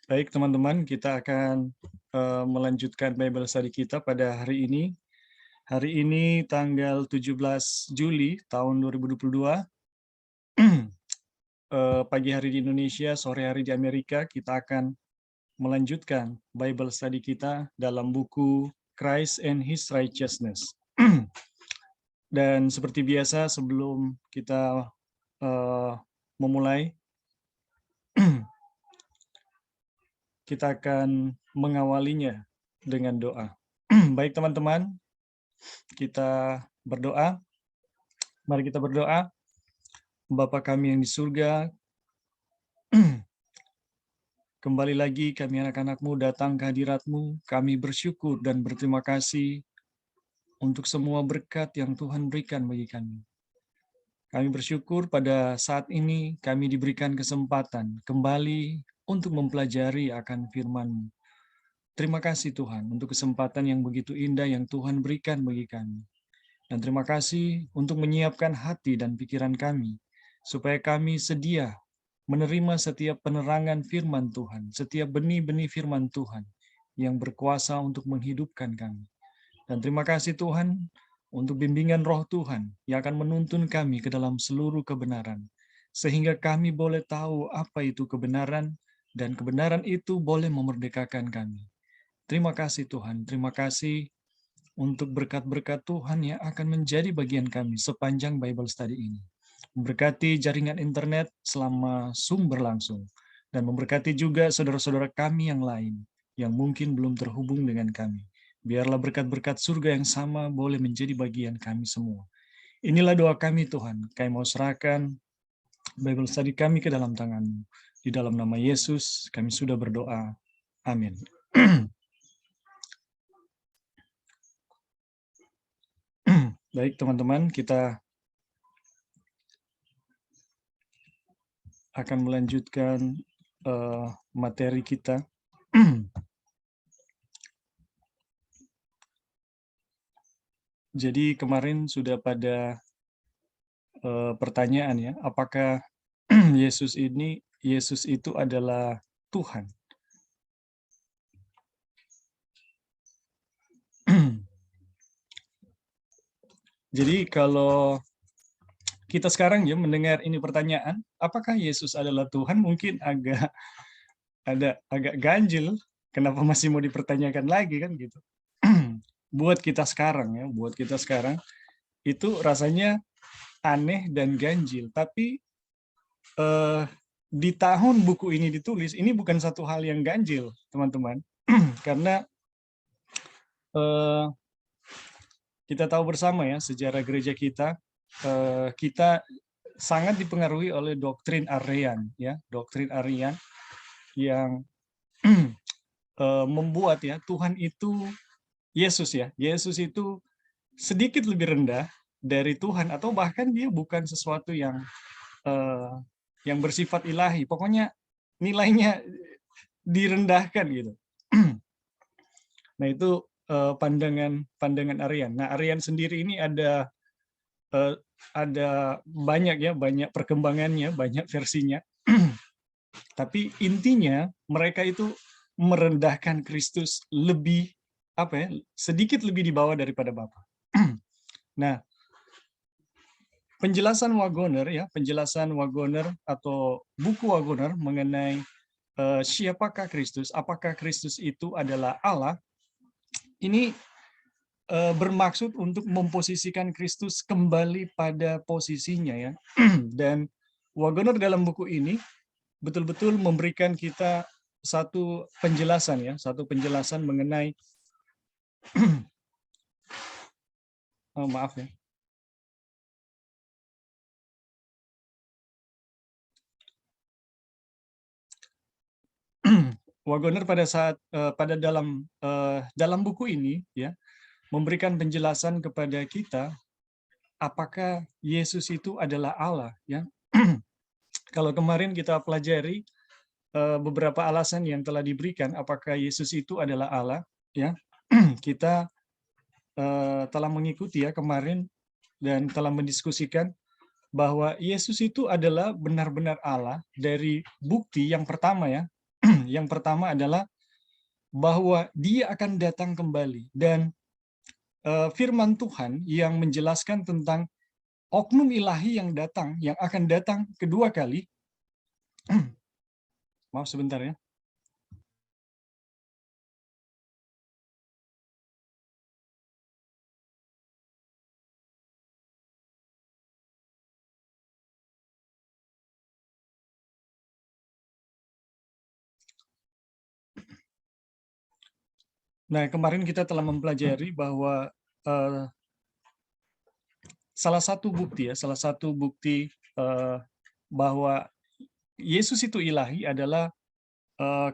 Baik teman-teman, kita akan melanjutkan Bible Study kita pada hari ini. Hari ini tanggal 17 Juli tahun 2022, pagi hari di Indonesia, sore hari di Amerika, kita akan melanjutkan Bible Study kita dalam buku Christ and His Righteousness. Dan seperti biasa sebelum kita memulai, kita akan mengawalinya dengan doa. Baik teman-teman, kita berdoa. Mari kita berdoa. Bapa kami yang di surga, kembali lagi kami anak-anak-Mu datang ke hadirat-Mu. Kami bersyukur dan berterima kasih untuk semua berkat yang Tuhan berikan bagi kami. Kami bersyukur pada saat ini kami diberikan kesempatan kembali untuk mempelajari akan firman-Mu. Terima kasih Tuhan untuk kesempatan yang begitu indah yang Tuhan berikan bagi kami. Dan terima kasih untuk menyiapkan hati dan pikiran kami, supaya kami sedia menerima setiap penerangan firman Tuhan, setiap benih-benih firman Tuhan yang berkuasa untuk menghidupkan kami. Dan terima kasih Tuhan untuk bimbingan roh Tuhan yang akan menuntun kami ke dalam seluruh kebenaran, sehingga kami boleh tahu apa itu kebenaran, dan kebenaran itu boleh memerdekakan kami. Terima kasih Tuhan, terima kasih untuk berkat-berkat Tuhan yang akan menjadi bagian kami sepanjang Bible Study ini. Memberkati jaringan internet selama Zoom berlangsung, dan memberkati juga saudara-saudara kami yang lain yang mungkin belum terhubung dengan kami. Biarlah berkat-berkat surga yang sama boleh menjadi bagian kami semua. Inilah doa kami Tuhan, kami mau serahkan Bible Study kami ke dalam tangan-Mu. Di dalam nama Yesus kami sudah berdoa. Amin. Baik teman-teman, kita akan melanjutkan materi kita. Jadi kemarin sudah pada pertanyaan ya, apakah Yesus itu adalah Tuhan? Jadi kalau kita sekarang ya mendengar ini pertanyaan, apakah Yesus adalah Tuhan? Mungkin agak ganjil, kenapa masih mau dipertanyakan lagi kan gitu. Buat kita sekarang ya, buat kita sekarang itu rasanya aneh dan ganjil, tapi di tahun buku ini ditulis, ini bukan satu hal yang ganjil, teman-teman. Karena kita tahu bersama ya, sejarah gereja kita, kita sangat dipengaruhi oleh doktrin Arian, ya, doktrin Arian yang membuat ya Tuhan itu Yesus ya, Yesus itu sedikit lebih rendah dari Tuhan, atau bahkan dia bukan sesuatu yang bersifat ilahi. Pokoknya nilainya direndahkan gitu. Nah itu pandangan Arian. Nah Arian sendiri ini ada banyak ya, banyak perkembangannya, banyak versinya. Tapi intinya mereka itu merendahkan Kristus lebih sedikit lebih di bawah daripada Bapa. Nah, penjelasan Wagoner atau buku Wagoner mengenai siapakah Kristus, apakah Kristus itu adalah Allah, ini bermaksud untuk memposisikan Kristus kembali pada posisinya ya. Dan Wagoner dalam buku ini betul-betul memberikan kita satu penjelasan mengenai maaf ya. Wagoner pada dalam buku ini ya memberikan penjelasan kepada kita apakah Yesus itu adalah Allah ya. Kalau kemarin kita pelajari beberapa alasan yang telah diberikan apakah Yesus itu adalah Allah ya. Kita telah mengikuti ya kemarin dan telah mendiskusikan bahwa Yesus itu adalah benar-benar Allah dari bukti yang pertama ya. Yang pertama adalah bahwa Dia akan datang kembali, dan firman Tuhan yang menjelaskan tentang oknum ilahi yang akan datang kedua kali. Maaf sebentar ya. Nah, kemarin kita telah mempelajari bahwa salah satu bukti bahwa Yesus itu ilahi adalah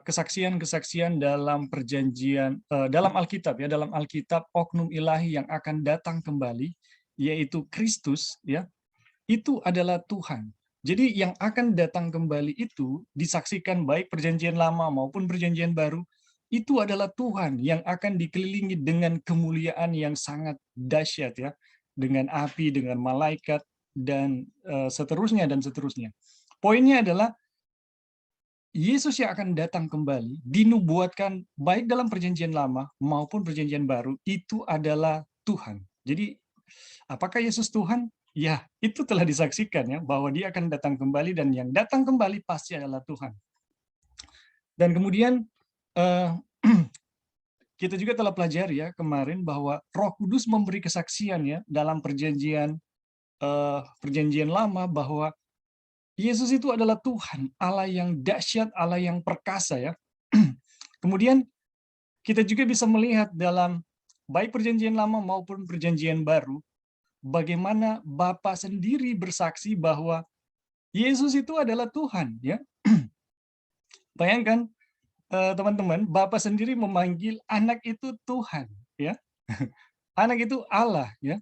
kesaksian-kesaksian dalam perjanjian, dalam Alkitab ya, dalam Alkitab oknum ilahi yang akan datang kembali, yaitu Kristus ya, itu adalah Tuhan. Jadi yang akan datang kembali itu disaksikan baik perjanjian lama maupun perjanjian baru, itu adalah Tuhan yang akan dikelilingi dengan kemuliaan yang sangat dahsyat ya, dengan api, dengan malaikat, dan seterusnya dan seterusnya. Poinnya adalah Yesus yang akan datang kembali, dinubuatkan baik dalam perjanjian lama maupun perjanjian baru, itu adalah Tuhan. Jadi, apakah Yesus Tuhan? Ya, itu telah disaksikan ya, bahwa Dia akan datang kembali, dan yang datang kembali pasti adalah Tuhan. Dan kemudian, kita juga telah pelajari ya kemarin bahwa Roh Kudus memberi kesaksian ya dalam perjanjian lama bahwa Yesus itu adalah Tuhan, Allah yang dahsyat, Allah yang perkasa ya. Kemudian kita juga bisa melihat dalam baik perjanjian lama maupun perjanjian baru, bagaimana Bapa sendiri bersaksi bahwa Yesus itu adalah Tuhan ya. Bayangkan teman-teman, Bapa sendiri memanggil anak itu Tuhan ya. Anak itu Allah ya.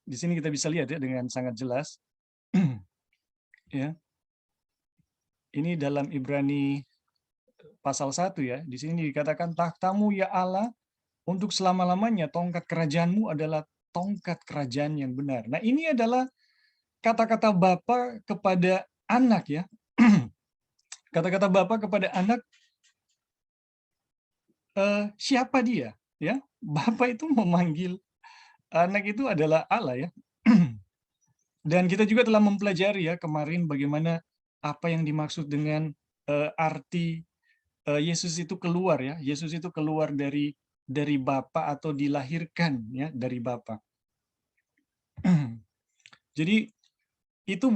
Di sini kita bisa lihat ya dengan sangat jelas. Ya. Ini dalam Ibrani pasal 1 ya. Di sini dikatakan, takhtamu ya Allah untuk selama-lamanya, tongkat kerajaanmu adalah tongkat kerajaan yang benar. Nah, ini adalah kata-kata Bapa kepada anak ya. Kata-kata Bapa kepada anak, siapa dia ya? Bapa itu memanggil anak itu adalah Allah ya. Dan kita juga telah mempelajari ya kemarin bagaimana apa yang dimaksud dengan arti Yesus itu keluar ya. Yesus itu keluar dari Bapa atau dilahirkan ya dari Bapa. Jadi itu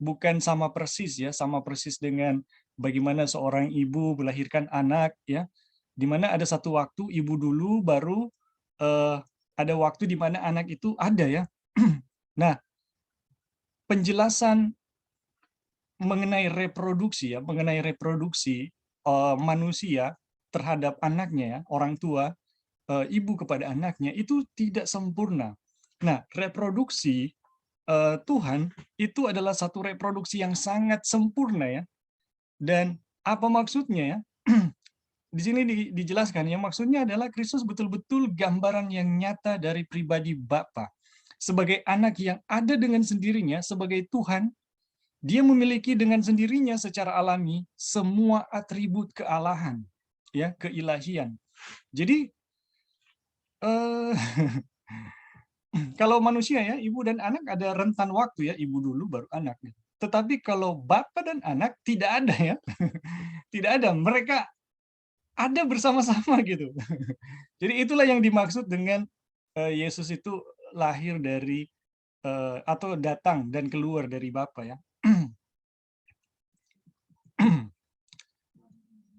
bukan sama persis ya, sama persis dengan bagaimana seorang ibu melahirkan anak ya, di mana ada satu waktu ibu dulu, baru ada waktu di mana anak itu ada ya. Nah, penjelasan mengenai reproduksi ya, mengenai reproduksi manusia terhadap anaknya ya, orang tua, ibu kepada anaknya itu tidak sempurna. Nah, reproduksi Tuhan itu adalah satu reproduksi yang sangat sempurna ya. Dan apa maksudnya ya? Di sini dijelaskan yang maksudnya adalah Kristus betul-betul gambaran yang nyata dari pribadi Bapa. Sebagai anak yang ada dengan sendirinya, sebagai Tuhan, Dia memiliki dengan sendirinya secara alami semua atribut kealahan, ya, keilahian. Jadi kalau manusia ya, ibu dan anak ada rentan waktu ya, ibu dulu baru anak. Tetapi kalau Bapa dan anak tidak ada ya. Tidak ada, mereka ada bersama-sama gitu. Jadi itulah yang dimaksud dengan Yesus itu lahir dari atau datang dan keluar dari Bapa ya.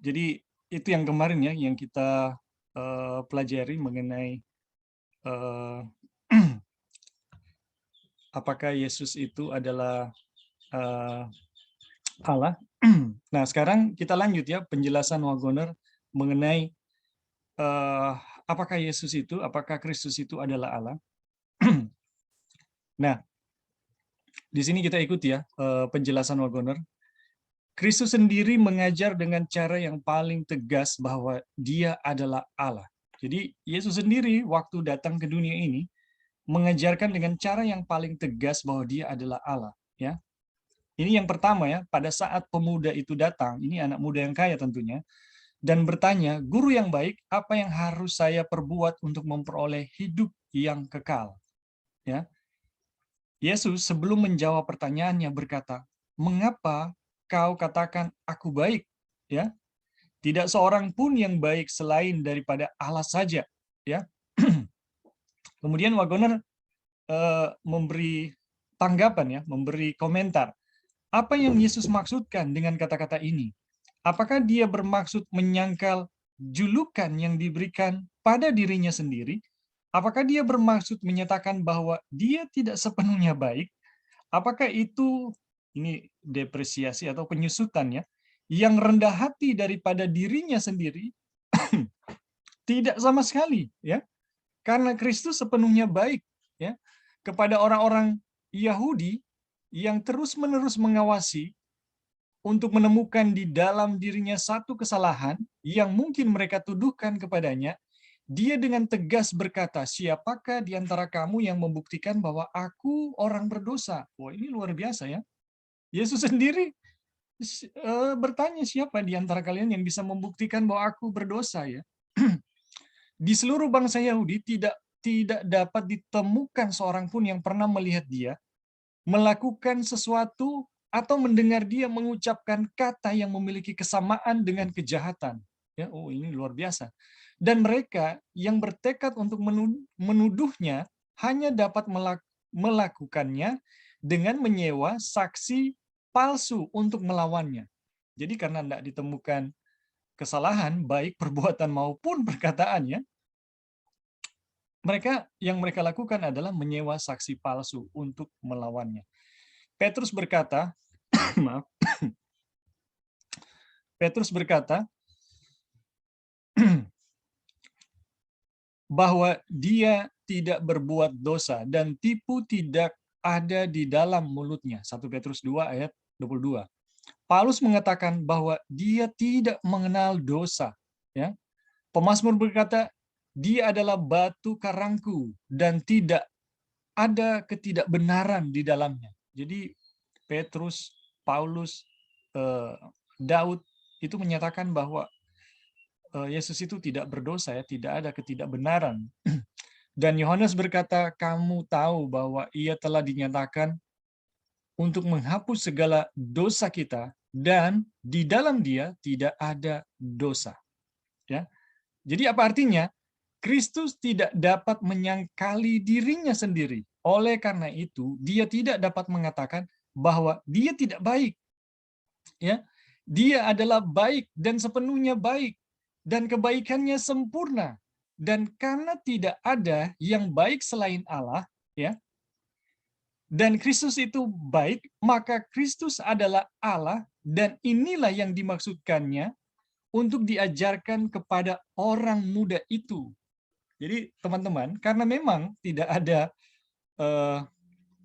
Jadi itu yang kemarin ya yang kita pelajari mengenai apakah Yesus itu adalah Allah. Nah, sekarang kita lanjut ya penjelasan Wagoner mengenai apakah Yesus itu, apakah Kristus itu adalah Allah. Nah, di sini kita ikuti ya penjelasan Wagoner. Kristus sendiri mengajar dengan cara yang paling tegas bahwa Dia adalah Allah. Jadi Yesus sendiri waktu datang ke dunia ini, mengajarkan dengan cara yang paling tegas bahwa dia adalah Allah, ya. Ini yang pertama ya, pada saat pemuda itu datang, ini anak muda yang kaya tentunya, dan bertanya, "Guru yang baik, apa yang harus saya perbuat untuk memperoleh hidup yang kekal?" Ya. Yesus sebelum menjawab pertanyaannya berkata, "Mengapa kau katakan aku baik?" Ya. Tidak seorang pun yang baik selain daripada Allah saja, ya. Kemudian Wagoner memberi tanggapan ya, memberi komentar. Apa yang Yesus maksudkan dengan kata-kata ini? Apakah dia bermaksud menyangkal julukan yang diberikan pada dirinya sendiri? Apakah dia bermaksud menyatakan bahwa dia tidak sepenuhnya baik? Apakah itu ini depresiasi atau penyusutan ya, yang rendah hati daripada dirinya sendiri? Tidak sama sekali, ya. Karena Kristus sepenuhnya baik, ya, kepada orang-orang Yahudi yang terus-menerus mengawasi untuk menemukan di dalam dirinya satu kesalahan yang mungkin mereka tuduhkan kepadanya. Dia dengan tegas berkata, "Siapakah di antara kamu yang membuktikan bahwa aku orang berdosa?" Wah, ini luar biasa ya. Yesus sendiri bertanya, "Siapa di antara kalian yang bisa membuktikan bahwa aku berdosa?" Ya. Di seluruh bangsa Yahudi tidak tidak dapat ditemukan seorang pun yang pernah melihat dia melakukan sesuatu atau mendengar dia mengucapkan kata yang memiliki kesamaan dengan kejahatan. Ya, oh ini luar biasa. Dan mereka yang bertekad untuk menuduhnya hanya dapat melakukannya dengan menyewa saksi palsu untuk melawannya. Jadi karena tidak ditemukan kesalahan, baik perbuatan maupun perkataannya, yang mereka lakukan adalah menyewa saksi palsu untuk melawannya. Petrus berkata, maaf, Petrus berkata bahwa dia tidak berbuat dosa dan tipu tidak ada di dalam mulutnya. 1 Petrus 2 ayat 22. Paulus mengatakan bahwa dia tidak mengenal dosa. Ya. Pemazmur berkata, dia adalah batu karangku dan tidak ada ketidakbenaran di dalamnya. Jadi Petrus, Paulus, Daud itu menyatakan bahwa Yesus itu tidak berdosa ya, tidak ada ketidakbenaran. Dan Yohanes berkata, "Kamu tahu bahwa ia telah dinyatakan untuk menghapus segala dosa kita dan di dalam dia tidak ada dosa." Ya. Jadi apa artinya? Kristus tidak dapat menyangkali dirinya sendiri. Oleh karena itu, dia tidak dapat mengatakan bahwa dia tidak baik. Ya, dia adalah baik dan sepenuhnya baik dan kebaikannya sempurna. Dan karena tidak ada yang baik selain Allah, ya, dan Kristus itu baik, maka Kristus adalah Allah dan inilah yang dimaksudkannya untuk diajarkan kepada orang muda itu. Jadi teman-teman, karena memang eh,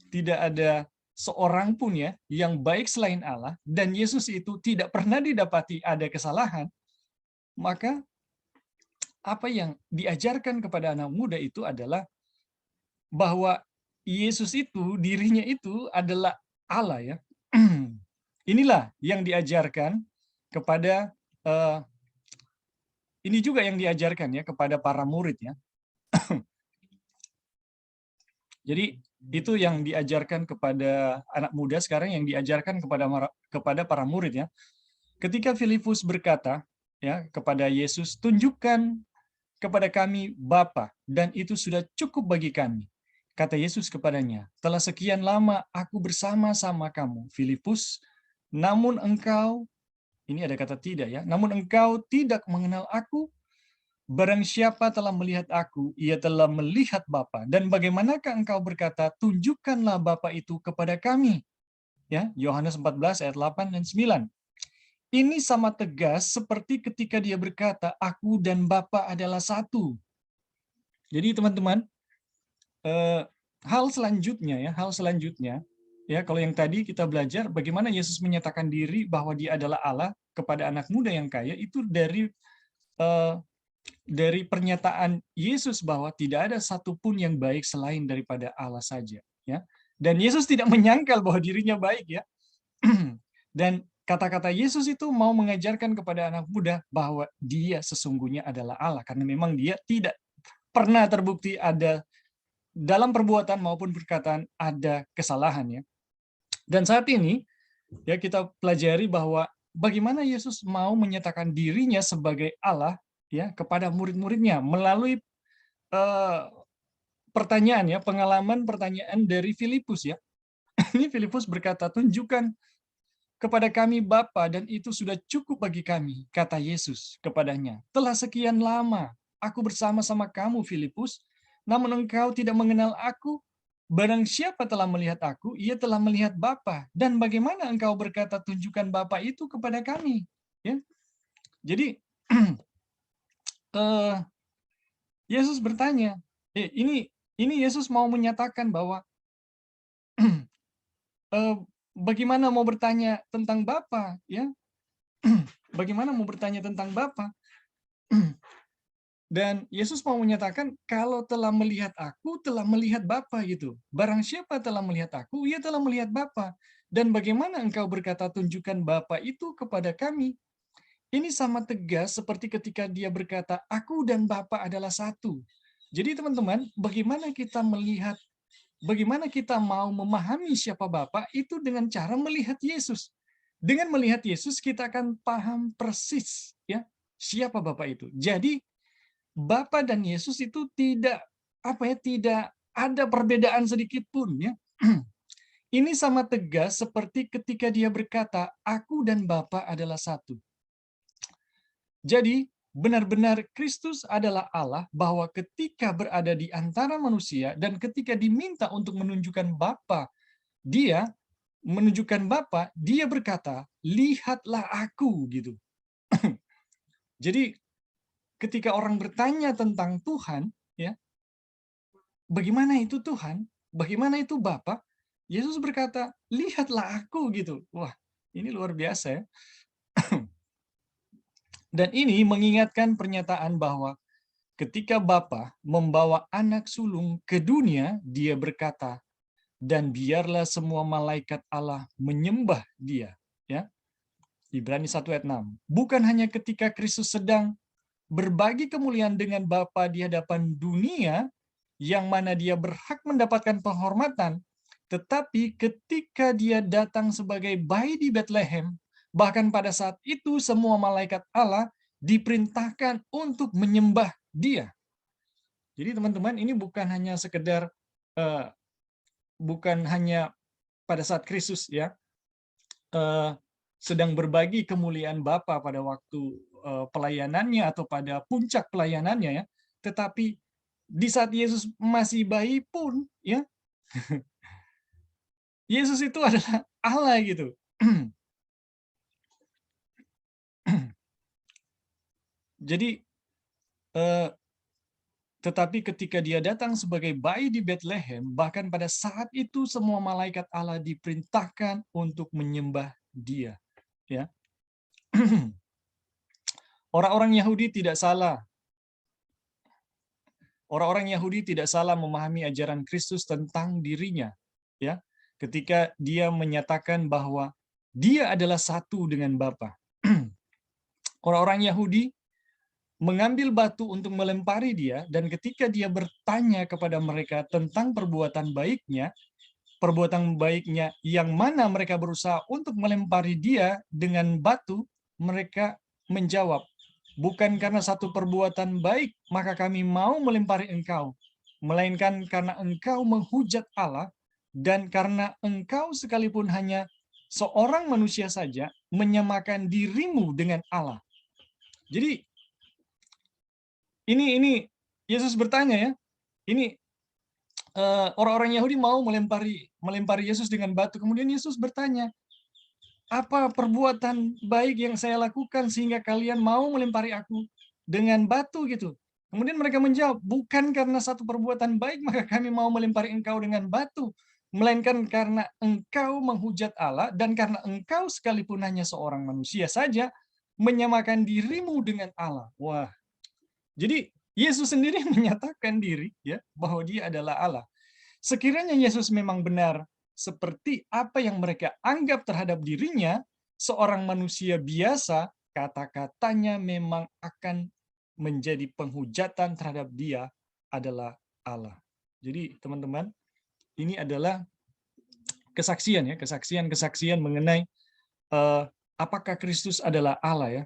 tidak ada seorang pun ya yang baik selain Allah dan Yesus itu tidak pernah didapati ada kesalahan, maka apa yang diajarkan kepada anak muda itu adalah bahwa Yesus itu dirinya itu adalah Allah ya. Inilah yang diajarkan kepada ini juga yang diajarkan ya kepada para murid ya. Jadi itu yang diajarkan kepada anak muda sekarang yang diajarkan kepada para murid ya. Ketika Filipus berkata ya kepada Yesus, "Tunjukkan kepada kami Bapa dan itu sudah cukup bagi kami." Kata Yesus kepadanya, "Telah sekian lama aku bersama-sama kamu, Filipus, namun engkau," ini ada kata tidak ya, "namun engkau tidak mengenal aku. Barang siapa telah melihat aku, ia telah melihat Bapa. Dan bagaimanakah engkau berkata, tunjukkanlah Bapa itu kepada kami?" Ya, Yohanes 14 ayat 8 dan 9. Ini sama tegas seperti ketika dia berkata, "Aku dan Bapa adalah satu." Jadi teman-teman, hal selanjutnya ya kalau yang tadi kita belajar bagaimana Yesus menyatakan diri bahwa dia adalah Allah kepada anak muda yang kaya itu dari dari pernyataan Yesus bahwa tidak ada satupun yang baik selain daripada Allah saja, ya. Dan Yesus tidak menyangkal bahwa dirinya baik, ya. Dan kata-kata Yesus itu mau mengajarkan kepada anak muda bahwa dia sesungguhnya adalah Allah, karena memang dia tidak pernah terbukti ada dalam perbuatan maupun perkataan ada kesalahan, ya. Dan saat ini, ya, kita pelajari bahwa bagaimana Yesus mau menyatakan dirinya sebagai Allah, ya, kepada murid-muridnya melalui eh, pertanyaan, ya, pengalaman pertanyaan dari Filipus, ya. Ini Filipus berkata, "Tunjukkan kepada kami Bapa dan itu sudah cukup bagi kami," kata Yesus kepadanya. "Telah sekian lama aku bersama-sama kamu, Filipus, namun engkau tidak mengenal aku. Barang siapa telah melihat aku, ia telah melihat Bapa. Dan bagaimana engkau berkata, tunjukkan Bapa itu kepada kami?" Ya. Jadi eh, Yesus bertanya, ini Yesus mau menyatakan bahwa eh, bagaimana mau bertanya tentang Bapa, ya? Bagaimana mau bertanya tentang Bapa? Dan Yesus mau menyatakan, kalau telah melihat aku, telah melihat Bapa, gitu. Barang siapa telah melihat aku, ia telah melihat Bapa. Dan bagaimana engkau berkata, tunjukkan Bapa itu kepada kami? Ini sama tegas seperti ketika dia berkata, aku dan Bapa adalah satu. Jadi teman-teman, bagaimana kita mau memahami siapa Bapa itu dengan cara melihat Yesus. Dengan melihat Yesus, kita akan paham persis, ya, siapa Bapa itu. Jadi Bapa dan Yesus itu tidak ada perbedaan sedikit pun, ya. Ini sama tegas seperti ketika dia berkata, "Aku dan Bapa adalah satu." Jadi, benar-benar Kristus adalah Allah bahwa ketika berada di antara manusia dan ketika diminta untuk menunjukkan Bapa, dia dia berkata, "Lihatlah aku," gitu. Jadi, ketika orang bertanya tentang Tuhan, ya, bagaimana itu Tuhan? Bagaimana itu Bapa? Yesus berkata, lihatlah aku, gitu. Wah, ini luar biasa, ya. Dan ini mengingatkan pernyataan bahwa ketika Bapa membawa anak sulung ke dunia, dia berkata, dan biarlah semua malaikat Allah menyembah dia. Ya, Ibrani 1 ayat 6. Bukan hanya ketika Kristus sedang berbagi kemuliaan dengan Bapa di hadapan dunia, yang mana dia berhak mendapatkan penghormatan, tetapi ketika dia datang sebagai bayi di Bethlehem, bahkan pada saat itu semua malaikat Allah diperintahkan untuk menyembah dia. Jadi teman-teman, ini eh, bukan hanya pada saat Kristus, ya, eh, sedang berbagi kemuliaan Bapa pada waktu pelayanannya atau pada puncak pelayanannya, ya, tetapi di saat Yesus masih bayi pun, ya, Yesus itu adalah Allah, gitu. Jadi tetapi ketika dia datang sebagai bayi di Bethlehem, bahkan pada saat itu semua malaikat Allah diperintahkan untuk menyembah dia, ya. Orang-orang Yahudi tidak salah. Orang-orang Yahudi tidak salah memahami ajaran Kristus tentang dirinya, ya. Ketika dia menyatakan bahwa dia adalah satu dengan Bapa. Orang-orang Yahudi mengambil batu untuk melempari dia, dan ketika dia bertanya kepada mereka tentang perbuatan baiknya yang mana mereka berusaha untuk melempari dia dengan batu, mereka menjawab, bukan karena satu perbuatan baik maka kami mau melempari engkau, melainkan karena engkau menghujat Allah, dan karena engkau sekalipun hanya seorang manusia saja menyamakan dirimu dengan Allah. Jadi ini Yesus bertanya, ya. Ini orang-orang Yahudi mau melempari Yesus dengan batu. Kemudian Yesus bertanya, apa perbuatan baik yang saya lakukan sehingga kalian mau melempari aku dengan batu, gitu. Kemudian mereka menjawab, bukan karena satu perbuatan baik maka kami mau melempari engkau dengan batu, melainkan karena engkau menghujat Allah dan karena engkau sekalipun hanya seorang manusia saja menyamakan dirimu dengan Allah. Wah, Jadi Yesus sendiri menyatakan diri ya bahwa dia adalah Allah. Sekiranya Yesus memang benar seperti apa yang mereka anggap terhadap dirinya, seorang manusia biasa, kata-katanya memang akan menjadi penghujatan terhadap dia adalah Allah. Jadi teman-teman, ini adalah kesaksian ya, kesaksian mengenai apakah Kristus adalah Allah ya.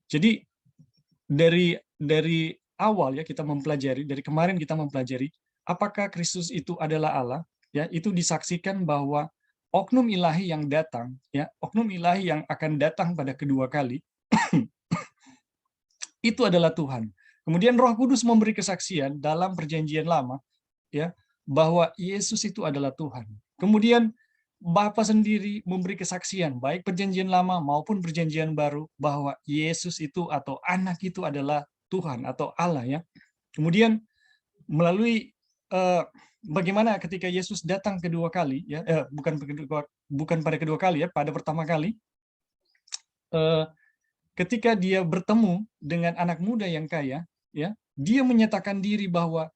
Jadi dari awal ya kita mempelajari, dari kemarin kita mempelajari apakah Kristus itu adalah Allah, ya, itu disaksikan bahwa oknum ilahi yang datang, ya, oknum ilahi yang akan datang pada kedua kali itu adalah Tuhan. Kemudian Roh Kudus memberi kesaksian dalam Perjanjian Lama, ya, bahwa Yesus itu adalah Tuhan. Kemudian Bapa sendiri memberi kesaksian baik Perjanjian Lama maupun Perjanjian Baru bahwa Yesus itu atau anak itu adalah Tuhan atau Allah ya. Kemudian melalui bagaimana ketika Yesus datang kedua kali ya, bukan pada kedua kali ya, pada pertama kali ketika dia bertemu dengan anak muda yang kaya ya, dia menyatakan diri bahwa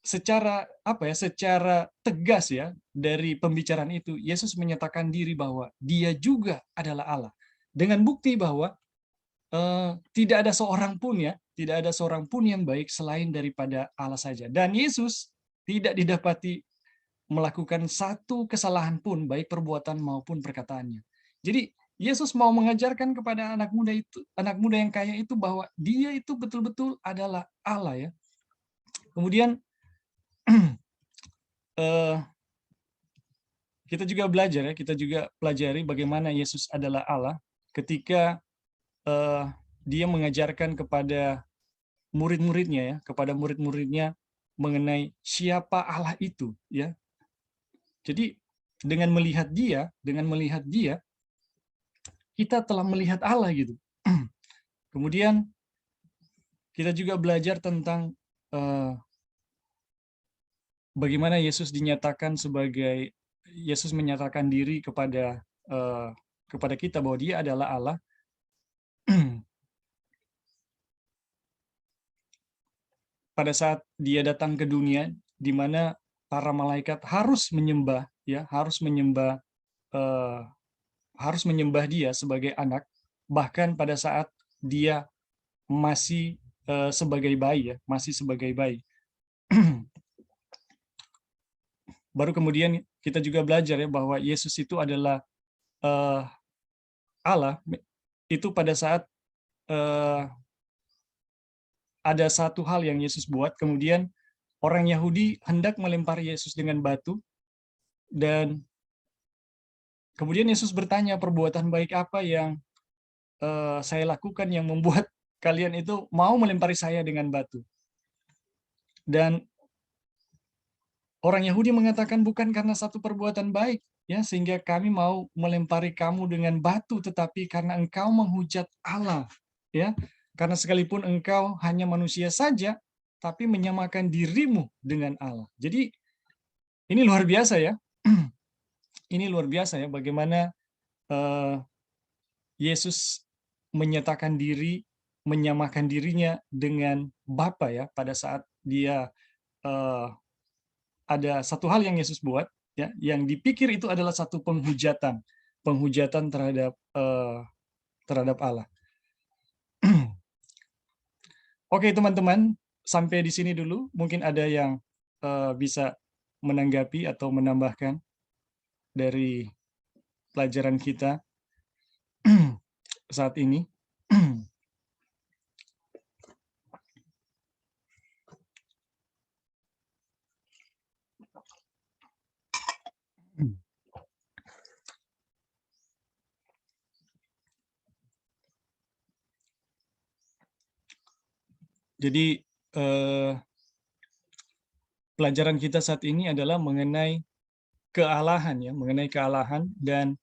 secara tegas ya dari pembicaraan itu Yesus menyatakan diri bahwa dia juga adalah Allah dengan bukti bahwa tidak ada seorang pun ya, tidak ada seorang pun yang baik selain daripada Allah saja. Dan Yesus tidak didapati melakukan satu kesalahan pun baik perbuatan maupun perkataannya. Jadi Yesus mau mengajarkan kepada anak muda yang kaya itu bahwa dia itu betul-betul adalah Allah ya. Kemudian kita juga belajar ya, kita juga pelajari bagaimana Yesus adalah Allah ketika dia mengajarkan kepada murid-muridnya ya, kepada murid-muridnya mengenai siapa Allah itu ya. Jadi dengan melihat dia kita telah melihat Allah gitu. Kemudian kita juga belajar tentang bagaimana Yesus menyatakan diri kepada kita bahwa dia adalah Allah. Pada saat dia datang ke dunia di mana para malaikat harus menyembah dia sebagai anak, bahkan pada saat dia masih sebagai bayi. Baru kemudian kita juga belajar ya bahwa Yesus itu adalah Allah itu pada saat ada satu hal yang Yesus buat, kemudian orang Yahudi hendak melempari Yesus dengan batu, dan kemudian Yesus bertanya, perbuatan baik apa yang saya lakukan yang membuat kalian itu mau melempari saya dengan batu? Dan orang Yahudi mengatakan bukan karena satu perbuatan baik, ya, sehingga kami mau melempari kamu dengan batu, tetapi karena engkau menghujat Allah, ya. Karena sekalipun engkau hanya manusia saja, tapi menyamakan dirimu dengan Allah. Jadi ini luar biasa ya. Ini luar biasa ya bagaimana Yesus menyatakan diri, menyamakan dirinya dengan Bapa ya pada saat dia ada satu hal yang Yesus buat ya, yang dipikir itu adalah satu penghujatan terhadap Allah. Oke teman-teman, sampai di sini dulu. Mungkin ada yang bisa menanggapi atau menambahkan dari pelajaran kita saat ini. Jadi pelajaran kita saat ini adalah mengenai kealahan ya, mengenai kealahan, dan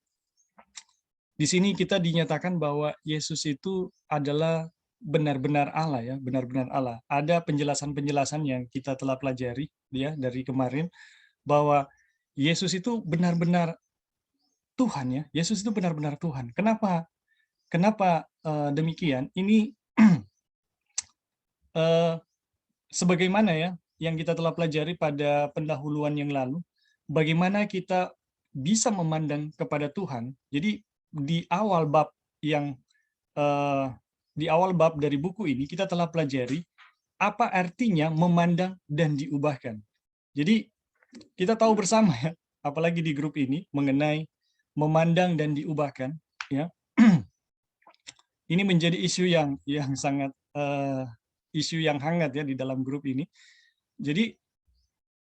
di sini kita dinyatakan bahwa Yesus itu adalah benar-benar Allah ya, benar-benar Allah. Ada penjelasan-penjelasan yang kita telah pelajari ya dari kemarin bahwa Yesus itu benar-benar Tuhan ya. Yesus itu benar-benar Tuhan. Kenapa demikian? Ini Sebagaimana ya yang kita telah pelajari pada pendahuluan yang lalu, bagaimana kita bisa memandang kepada Tuhan. Jadi di awal bab yang eh, di awal bab dari buku ini kita telah pelajari apa artinya memandang dan diubahkan. Jadi kita tahu bersama ya, apalagi di grup ini mengenai memandang dan diubahkan, ya. Ini menjadi isu yang sangat isu yang hangat ya di dalam grup ini. Jadi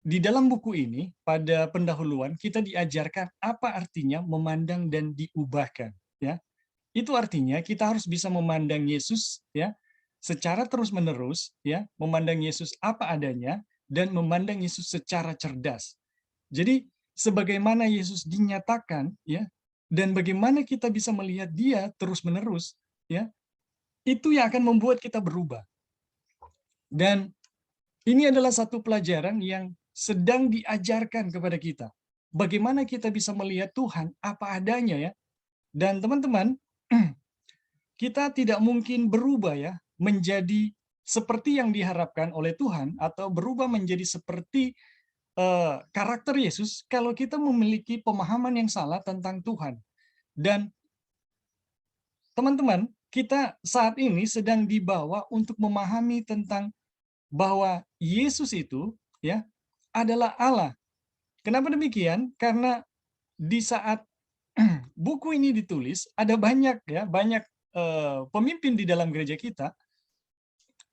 di dalam buku ini pada pendahuluan kita diajarkan apa artinya memandang dan diubahkan, ya. Itu artinya kita harus bisa memandang Yesus ya secara terus-menerus ya, memandang Yesus apa adanya dan memandang Yesus secara cerdas. Jadi sebagaimana Yesus dinyatakan ya dan bagaimana kita bisa melihat dia terus-menerus ya, itu yang akan membuat kita berubah. Dan ini adalah satu pelajaran yang sedang diajarkan kepada kita. Bagaimana kita bisa melihat Tuhan apa adanya ya. Dan teman-teman, kita tidak mungkin berubah ya menjadi seperti yang diharapkan oleh Tuhan atau berubah menjadi seperti karakter Yesus kalau kita memiliki pemahaman yang salah tentang Tuhan. Dan teman-teman, kita saat ini sedang dibawa untuk memahami tentang bahwa Yesus itu ya adalah Allah. Kenapa demikian? Karena di saat buku ini ditulis ada banyak ya, banyak pemimpin di dalam gereja kita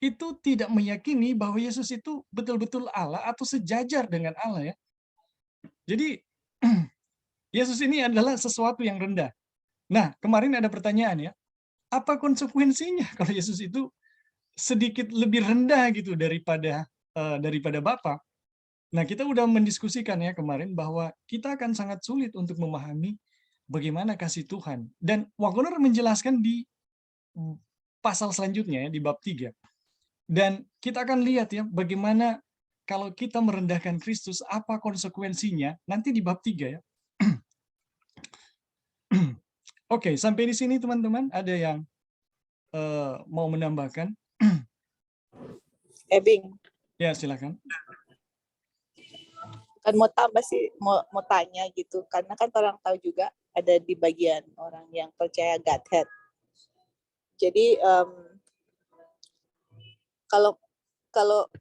itu tidak meyakini bahwa Yesus itu betul-betul Allah atau sejajar dengan Allah ya. Jadi Yesus ini adalah sesuatu yang rendah. Nah, kemarin ada pertanyaan ya, apa konsekuensinya kalau Yesus itu sedikit lebih rendah gitu daripada Bapa? Nah, kita udah mendiskusikan ya kemarin bahwa kita akan sangat sulit untuk memahami bagaimana kasih Tuhan. Dan Wagner menjelaskan di pasal selanjutnya ya, di bab 3. Dan kita akan lihat ya bagaimana kalau kita merendahkan Kristus, apa konsekuensinya nanti di bab 3 ya. Oke, sampai di sini teman-teman, ada yang mau menambahkan? Ebing, Ya, silakan. kan mau tambah sih, mau tanya gitu, karena kan orang tahu juga ada di bagian orang yang percaya Godhead. Jadi kalau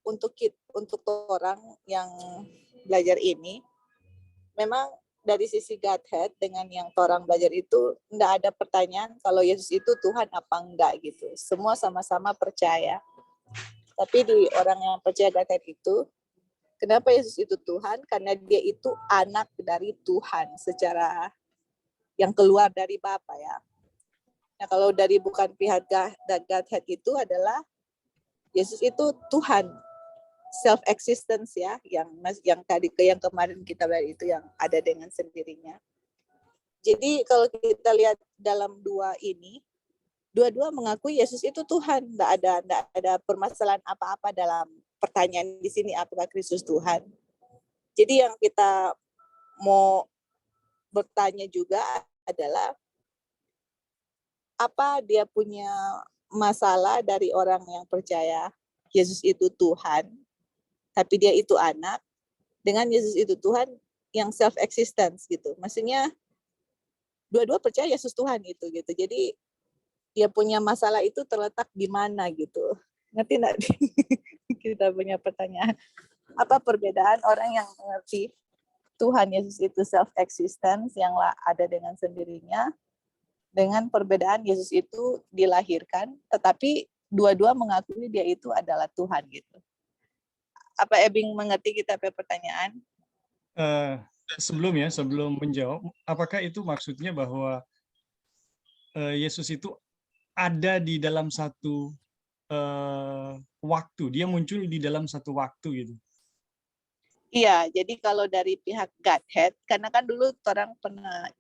untuk orang yang belajar ini, memang dari sisi Godhead dengan yang orang belajar itu enggak ada pertanyaan kalau Yesus itu Tuhan apa enggak gitu. Semua sama-sama percaya. Tapi di orang yang percaya Godhead itu, kenapa Yesus itu Tuhan? Karena dia itu anak dari Tuhan secara yang keluar dari Bapa ya. Nah, kalau dari bukan pihak Godhead itu adalah Yesus itu Tuhan, self existence ya, yang kemarin kita lihat itu yang ada dengan sendirinya. Jadi kalau kita lihat dalam dua-dua mengakui Yesus itu Tuhan. Tidak ada permasalahan apa-apa dalam pertanyaan di sini apakah Kristus Tuhan. Jadi yang kita mau bertanya juga adalah apa dia punya masalah dari orang yang percaya Yesus itu Tuhan, tapi dia itu anak, dengan Yesus itu Tuhan yang self existence gitu. Maksudnya dua-dua percaya Yesus Tuhan gitu. Jadi dia punya masalah itu terletak di mana gitu. Ngerti enggak? Kita punya pertanyaan. Apa perbedaan orang yang mengerti Tuhan Yesus itu self existence yang ada dengan sendirinya, dengan perbedaan Yesus itu dilahirkan, tetapi dua-dua mengakui dia itu adalah Tuhan gitu. Apa Ebing mengerti kita punya pertanyaan? Sebelum menjawab, apakah itu maksudnya bahwa Yesus itu ada di dalam satu waktu, dia muncul di dalam satu waktu gitu? Iya, jadi kalau dari pihak Godhead, karena kan dulu orang pernah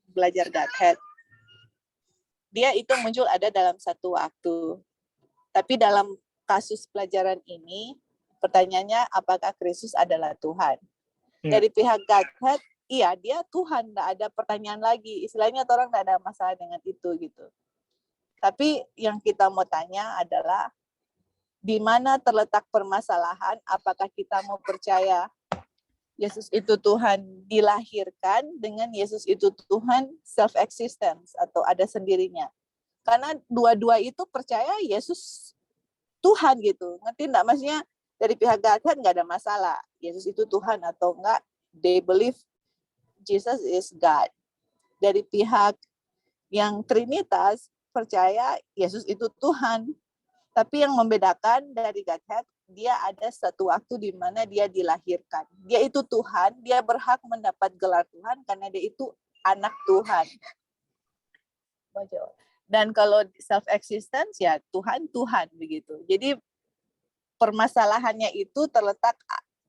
belajar Godhead, dia itu muncul ada dalam satu waktu. Tapi dalam kasus pelajaran ini, pertanyaannya apakah Kristus adalah Tuhan? Ya. Dari pihak Godhead, iya dia Tuhan, nggak ada pertanyaan lagi. Istilahnya orang nggak ada masalah dengan itu gitu. Tapi yang kita mau tanya adalah di mana terletak permasalahan? Apakah kita mau percaya Yesus itu Tuhan dilahirkan dengan Yesus itu Tuhan self-existence atau ada sendirinya? Karena dua-dua itu percaya Yesus Tuhan gitu. Ngerti enggak? Maksudnya dari pihak Godhead nggak ada masalah. Yesus itu Tuhan atau enggak, they believe Jesus is God. Dari pihak yang Trinitas percaya Yesus itu Tuhan. Tapi yang membedakan dari Godhead, dia ada satu waktu di mana dia dilahirkan. Dia itu Tuhan, dia berhak mendapat gelar Tuhan karena dia itu anak Tuhan. Dan kalau self-existence ya Tuhan begitu. Jadi permasalahannya itu terletak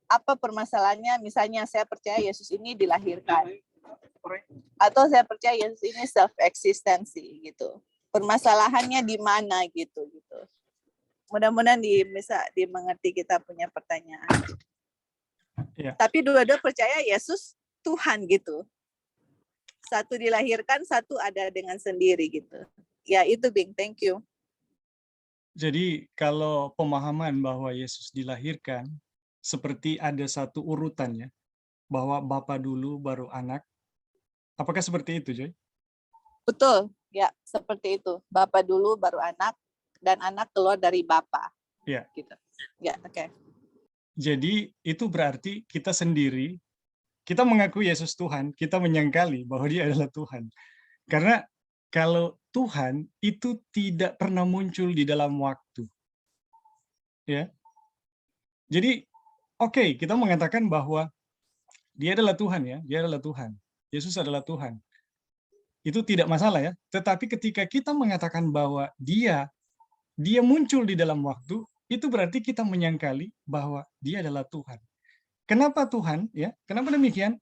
apa permasalahannya, misalnya saya percaya Yesus ini dilahirkan. Atau saya percaya Yesus ini self-eksistensi gitu. Permasalahannya di mana gitu. Mudah-mudahan bisa dimengerti kita punya pertanyaan. Ya. Tapi dua-dua percaya Yesus Tuhan gitu. Satu dilahirkan, satu ada dengan sendiri gitu. Ya itu Bing, thank you. Jadi kalau pemahaman bahwa Yesus dilahirkan seperti ada satu urutannya, bahwa Bapa dulu baru anak, apakah seperti itu, Joy? Betul, ya seperti itu. Bapa dulu baru anak, dan anak keluar dari Bapa. Ya. Gitu. Ya, oke. Okay. Jadi itu berarti kita sendiri, kita mengaku Yesus Tuhan, kita menyangkali bahwa dia adalah Tuhan. Karena kalau Tuhan itu tidak pernah muncul di dalam waktu. Ya. Jadi oke, kita mengatakan bahwa dia adalah Tuhan ya, dia adalah Tuhan. Yesus adalah Tuhan. Itu tidak masalah ya. Tetapi ketika kita mengatakan bahwa dia muncul di dalam waktu, itu berarti kita menyangkali bahwa dia adalah Tuhan. Kenapa Tuhan? Ya, kenapa demikian?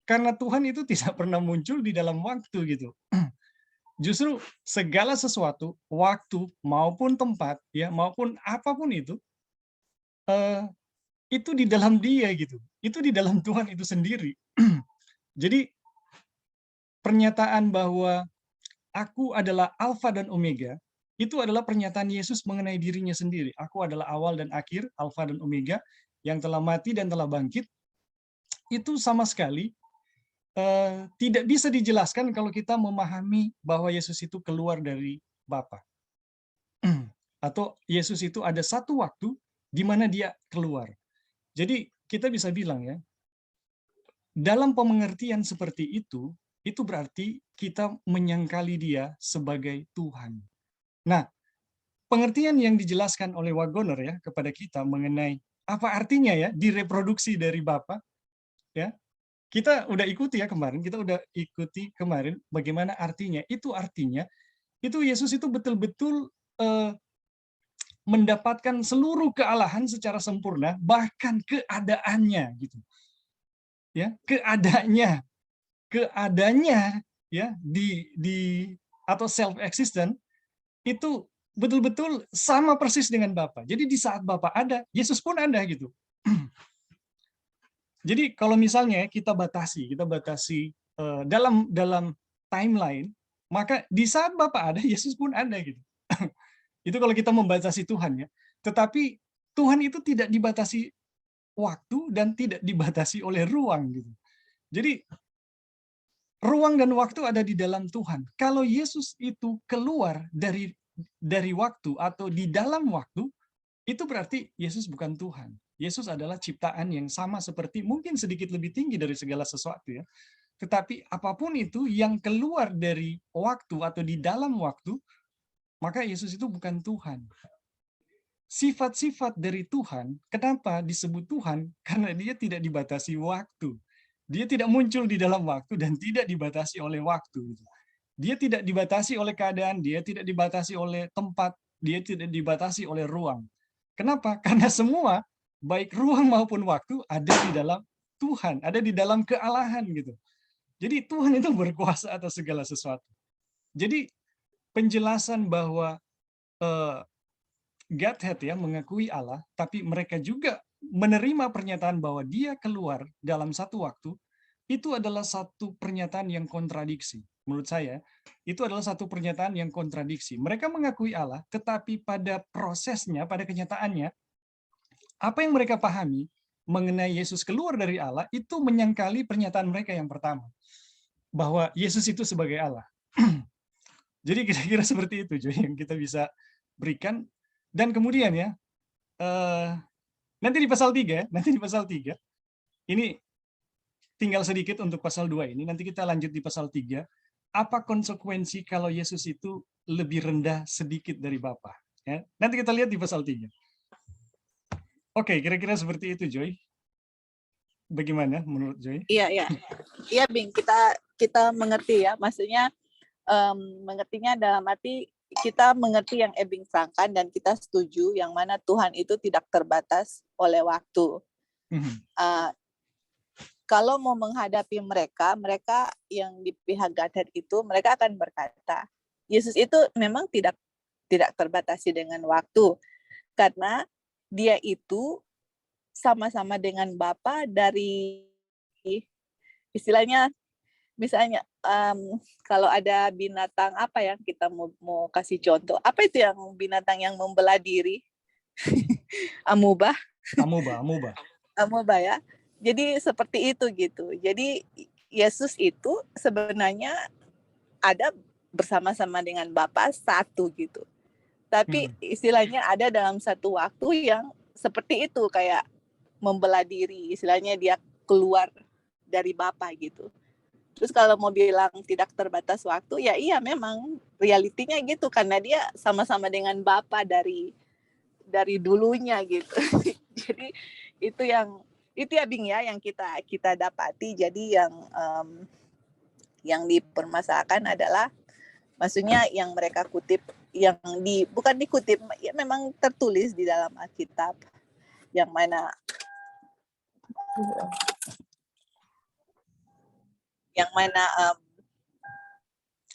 Karena Tuhan itu tidak pernah muncul di dalam waktu gitu. Justru segala sesuatu, waktu maupun tempat, ya maupun apapun itu di dalam Dia gitu. Itu di dalam Tuhan itu sendiri. Jadi pernyataan bahwa aku adalah Alfa dan Omega, itu adalah pernyataan Yesus mengenai dirinya sendiri. Aku adalah awal dan akhir, Alfa dan Omega, yang telah mati dan telah bangkit. Itu sama sekali tidak bisa dijelaskan kalau kita memahami bahwa Yesus itu keluar dari Bapa. Atau Yesus itu ada satu waktu di mana dia keluar. Jadi kita bisa bilang ya, dalam pengertian seperti itu berarti kita menyangkali dia sebagai Tuhan. Nah, pengertian yang dijelaskan oleh Wagoner ya kepada kita mengenai apa artinya ya direproduksi dari Bapa, ya kita udah ikuti ya kemarin, bagaimana artinya. Itu artinya itu Yesus itu betul-betul mendapatkan seluruh kealahan secara sempurna, bahkan keadaannya gitu. Ya, keadaannya ya di atau self existent itu betul-betul sama persis dengan Bapa. Jadi di saat Bapa ada, Yesus pun ada gitu. Jadi kalau misalnya kita batasi dalam timeline, maka di saat Bapa ada, Yesus pun ada gitu. Itu kalau kita membatasi Tuhan ya. Tetapi Tuhan itu tidak dibatasi waktu dan tidak dibatasi oleh ruang gitu. Jadi ruang dan waktu ada di dalam Tuhan. Kalau Yesus itu keluar dari waktu atau di dalam waktu, itu berarti Yesus bukan Tuhan. Yesus adalah ciptaan yang sama seperti, mungkin sedikit lebih tinggi dari segala sesuatu ya. Tetapi apapun itu yang keluar dari waktu atau di dalam waktu, maka Yesus itu bukan Tuhan. Sifat-sifat dari Tuhan, kenapa disebut Tuhan? Karena dia tidak dibatasi waktu. Dia tidak muncul di dalam waktu dan tidak dibatasi oleh waktu. Dia tidak dibatasi oleh keadaan, dia tidak dibatasi oleh tempat, dia tidak dibatasi oleh ruang. Kenapa? Karena semua, baik ruang maupun waktu, ada di dalam Tuhan, ada di dalam kealahan gitu. Jadi Tuhan itu berkuasa atas segala sesuatu. Jadi penjelasan bahwa Godhead ya mengakui Allah, tapi mereka juga menerima pernyataan bahwa dia keluar dalam satu waktu, itu adalah satu pernyataan yang kontradiksi. menurut saya, itu adalah satu pernyataan yang kontradiksi. Mereka mengakui Allah, tetapi pada prosesnya, pada kenyataannya, apa yang mereka pahami mengenai Yesus keluar dari Allah, itu menyangkali pernyataan mereka yang pertama, bahwa Yesus itu sebagai Allah. Jadi kira-kira seperti itu, Joy, yang kita bisa berikan. Dan kemudian ya, nanti di pasal 3, ini tinggal sedikit untuk pasal 2 ini, nanti kita lanjut di pasal 3. Apa konsekuensi kalau Yesus itu lebih rendah sedikit dari Bapa? Ya, nanti kita lihat di pasal 3. Oke, kira-kira seperti itu, Joy. Bagaimana menurut Joy? Iya, Bing. Kita mengerti ya, maksudnya mengertinya dalam arti kita mengerti yang Ebing sangkan dan kita setuju yang mana Tuhan itu tidak terbatas oleh waktu. Kalau mau menghadapi mereka yang di pihak Godhead itu, mereka akan berkata, Yesus itu memang tidak terbatasi dengan waktu, karena dia itu sama-sama dengan Bapa dari istilahnya, misalnya kalau ada binatang apa yang kita mau kasih contoh, apa itu yang binatang yang membelah diri? Amuba ya. Jadi seperti itu gitu. Jadi Yesus itu sebenarnya ada bersama-sama dengan Bapa satu gitu. Tapi istilahnya ada dalam satu waktu yang seperti itu, kayak membelah diri, istilahnya dia keluar dari Bapa gitu. Terus kalau mau bilang tidak terbatas waktu, ya iya memang realitinya gitu, karena dia sama-sama dengan Bapa dari dulunya gitu. Jadi itu ya Bing ya yang kita dapati. Jadi yang dipermasalahkan adalah, maksudnya yang mereka kutip, yang bukan dikutip, ya memang tertulis di dalam Alkitab, yang mana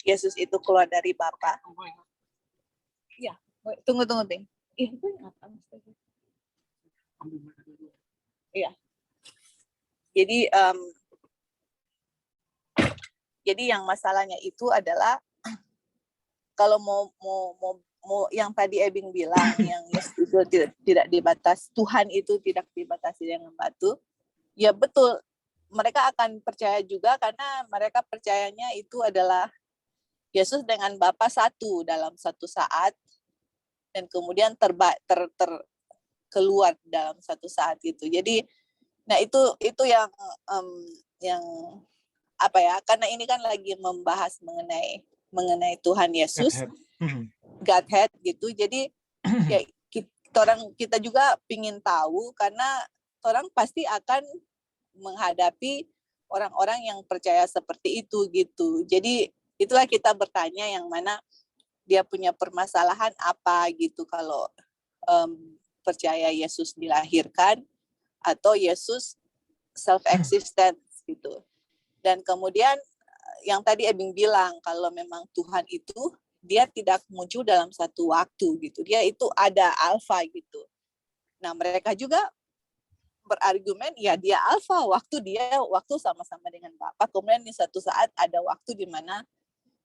Yesus itu keluar dari Bapa. Ya, tunggu Bing. Itu yang apa maksudnya? Iya. Jadi yang masalahnya itu adalah, kalau mau yang tadi Ebing bilang, yang Yesus itu tidak dibatas, Tuhan itu tidak dibatasi dengan batu, ya betul, mereka akan percaya juga karena mereka percayanya itu adalah Yesus dengan Bapa satu dalam satu saat, dan kemudian keluar dalam satu saat gitu. Jadi, nah itu yang apa ya? Karena ini kan lagi membahas mengenai Tuhan Yesus, Godhead gitu. Jadi ya kita juga pingin tahu, karena orang pasti akan menghadapi orang-orang yang percaya seperti itu gitu. Jadi itulah kita bertanya yang mana dia punya permasalahan apa gitu, kalau percaya Yesus dilahirkan atau Yesus self-existent gitu. Dan kemudian yang tadi Ebing bilang, kalau memang Tuhan itu dia tidak muncul dalam satu waktu gitu. Dia itu ada alfa gitu. Nah, mereka juga berargumen, ya dia alfa, waktu sama-sama dengan Bapa. Kemudian di satu saat ada waktu di mana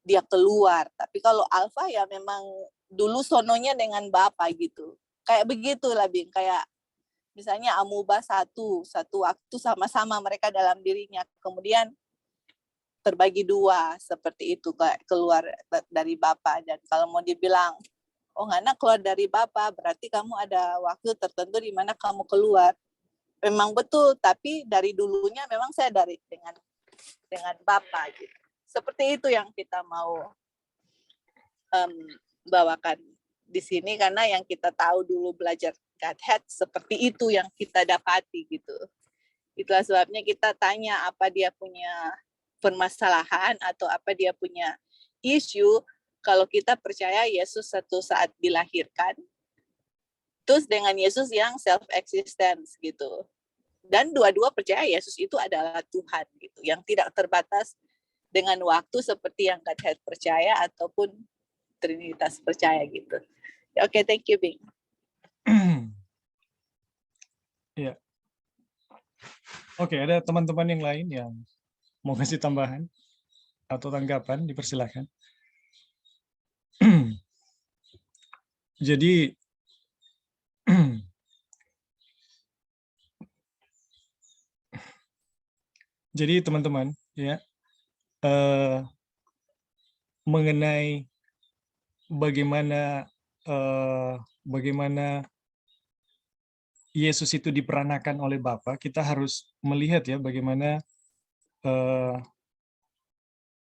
dia keluar. Tapi kalau alfa ya memang dulu sononya dengan Bapa gitu. Kayak begitulah Bing, kayak misalnya amuba satu waktu sama-sama mereka dalam dirinya, kemudian terbagi dua seperti itu, kayak keluar dari Bapa. Dan kalau mau dibilang, oh Ngana keluar dari Bapa, berarti kamu ada waktu tertentu di mana kamu keluar. Memang betul, tapi dari dulunya memang saya dengan Bapa gitu. Seperti itu yang kita mau bawakan di sini, karena yang kita tahu dulu belajar Godhead seperti itu yang kita dapati gitu. Itulah sebabnya kita tanya apa dia punya permasalahan atau apa dia punya isu kalau kita percaya Yesus satu saat dilahirkan, terus dengan Yesus yang self-existence gitu. Dan dua-dua percaya Yesus itu adalah Tuhan gitu, yang tidak terbatas dengan waktu seperti yang Godhead percaya ataupun Trinitas percaya gitu. Oke, thank you, Bing. Ya. Oke, ada teman-teman yang lain yang mau kasih tambahan? atau tanggapan, dipersilakan. Jadi jadi teman-teman ya, mengenai bagaimana bagaimana Yesus itu diperanakan oleh Bapa, kita harus melihat ya bagaimana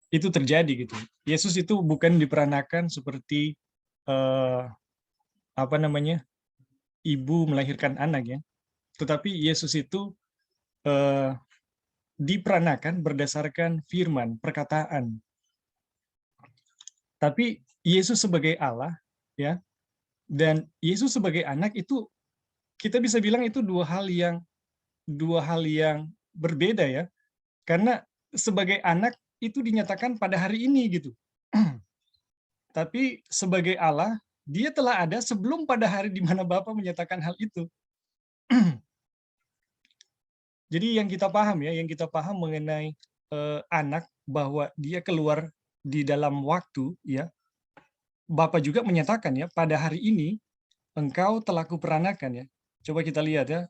itu terjadi gitu. Yesus itu bukan diperanakan seperti apa namanya, ibu melahirkan anak ya, tetapi Yesus itu diperanakan berdasarkan firman, perkataan. Tapi Yesus sebagai Allah ya, dan Yesus sebagai anak itu kita bisa bilang itu dua hal yang berbeda ya. Karena sebagai anak itu dinyatakan pada hari ini gitu. Tapi sebagai Allah, dia telah ada sebelum pada hari di mana Bapa menyatakan hal itu. Jadi yang kita paham ya, yang kita paham mengenai anak bahwa dia keluar di dalam waktu ya. Bapa juga menyatakan ya, pada hari ini engkau telah kuperanakan ya. Coba kita lihat ya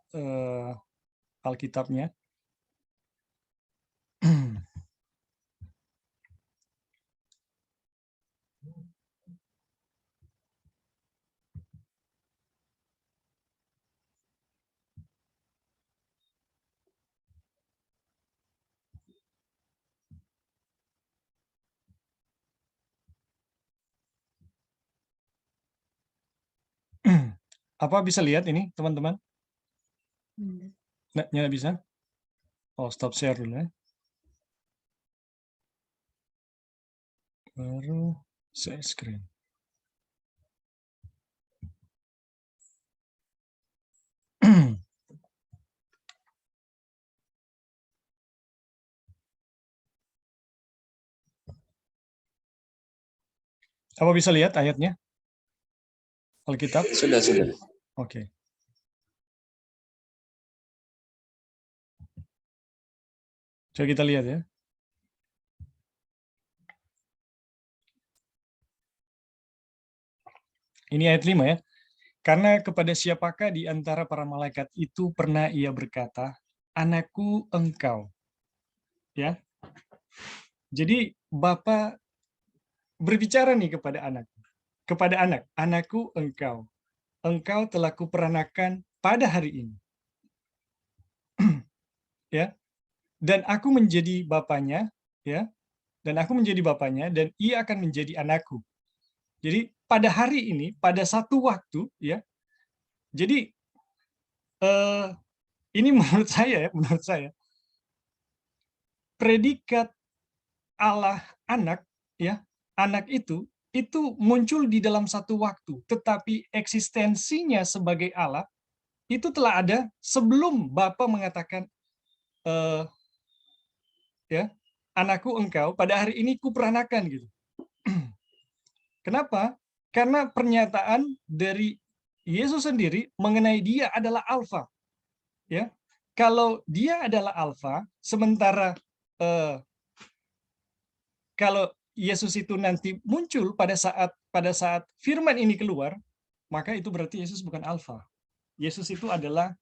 Alkitabnya. Apa bisa lihat ini teman-teman? Nggak bisa? Oh, stop share dulu ya. Baru share screen. Apa bisa lihat ayatnya? Alkitab? Sudah. Oke. Coba kita lihat ya. Ini ayat 5 ya. Karena kepada siapakah di antara para malaikat itu pernah ia berkata, anakku engkau. Ya. Jadi Bapa berbicara nih kepada anak, anakku engkau. Engkau telah kuperanakan pada hari ini. Ya. Dan aku menjadi bapaknya, ya. Dan aku menjadi bapaknya dan ia akan menjadi anakku. Jadi pada hari ini, pada satu waktu, ya. Jadi ini menurut saya, predikat Allah anak, ya, anak itu muncul di dalam satu waktu, tetapi eksistensinya sebagai Allah itu telah ada sebelum Bapa mengatakan, ya, anakku engkau, pada hari ini kuperanakan gitu. Kenapa? Karena pernyataan dari Yesus sendiri mengenai dia adalah Alfa. Ya, kalau dia adalah Alfa, sementara kalau Yesus itu nanti muncul pada saat firman ini keluar, maka itu berarti Yesus bukan Alfa. Yesus itu adalah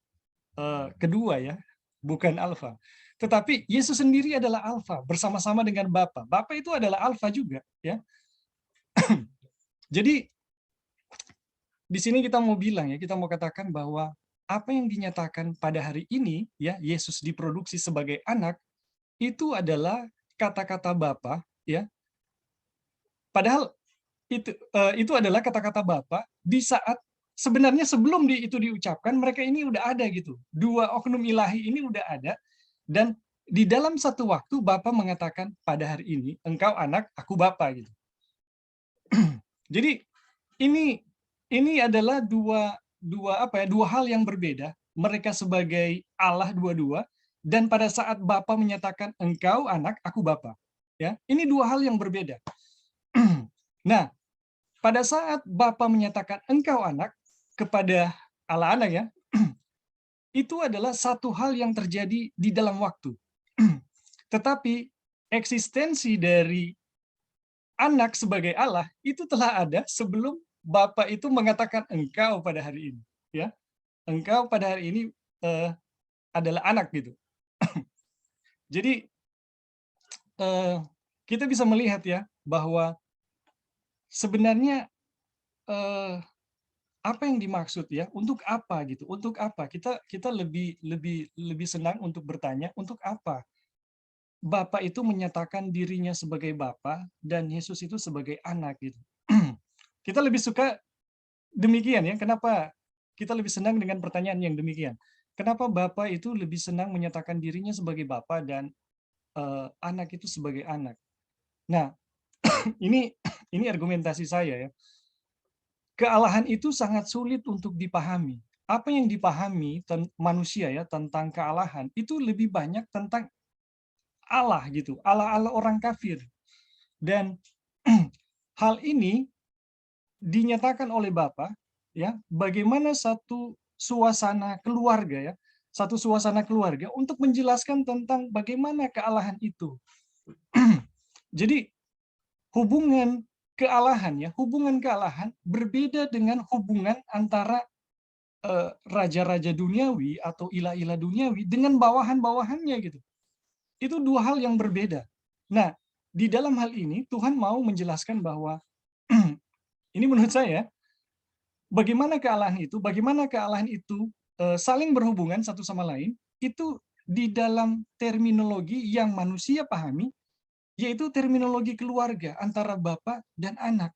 kedua ya, bukan Alfa. Tetapi Yesus sendiri adalah Alfa bersama-sama dengan Bapa. Bapa itu adalah Alfa juga, ya. Jadi di sini kita mau bilang ya, kita mau katakan bahwa apa yang dinyatakan pada hari ini ya, Yesus diproduksi sebagai anak itu adalah kata-kata Bapa ya. Padahal itu adalah kata-kata Bapa di saat sebenarnya sebelum itu diucapkan mereka ini udah ada gitu. Dua oknum ilahi ini udah ada dan di dalam satu waktu Bapa mengatakan pada hari ini engkau anak, aku Bapa gitu. Jadi ini adalah dua hal yang berbeda. Mereka sebagai Allah dua-dua dan pada saat Bapa menyatakan engkau anak, aku Bapa. Ya, ini dua hal yang berbeda. Nah, pada saat Bapa menyatakan engkau anak kepada Allah anak ya, itu adalah satu hal yang terjadi di dalam waktu. Tetapi eksistensi dari anak sebagai Allah itu telah ada sebelum Bapa itu mengatakan engkau pada hari ini, ya. Engkau pada hari ini adalah anak gitu. Jadi kita bisa melihat ya bahwa sebenarnya apa yang dimaksud ya? Untuk apa gitu? Untuk apa? Kita lebih senang untuk bertanya untuk apa? Bapa itu menyatakan dirinya sebagai Bapa dan Yesus itu sebagai anak gitu. Kita lebih suka demikian ya. Kenapa kita lebih senang dengan pertanyaan yang demikian? Kenapa Bapa itu lebih senang menyatakan dirinya sebagai Bapa dan anak itu sebagai anak? Nah, ini argumentasi saya ya. Kealahan itu sangat sulit untuk dipahami. Apa yang dipahami manusia ya tentang kealahan itu lebih banyak tentang Allah gitu, Allah-Allah orang kafir. Dan hal ini dinyatakan oleh Bapa ya, bagaimana satu suasana keluarga ya, satu suasana keluarga untuk menjelaskan tentang bagaimana kealahan itu. Jadi hubungan hubungan kealahan berbeda dengan hubungan antara raja-raja duniawi atau ilah-ilah duniawi dengan bawahan-bawahannya gitu. Itu dua hal yang berbeda. Nah, di dalam hal ini Tuhan mau menjelaskan bahwa ini menurut saya bagaimana kealahan itu saling berhubungan satu sama lain itu di dalam terminologi yang manusia pahami, yaitu terminologi keluarga antara bapak dan anak.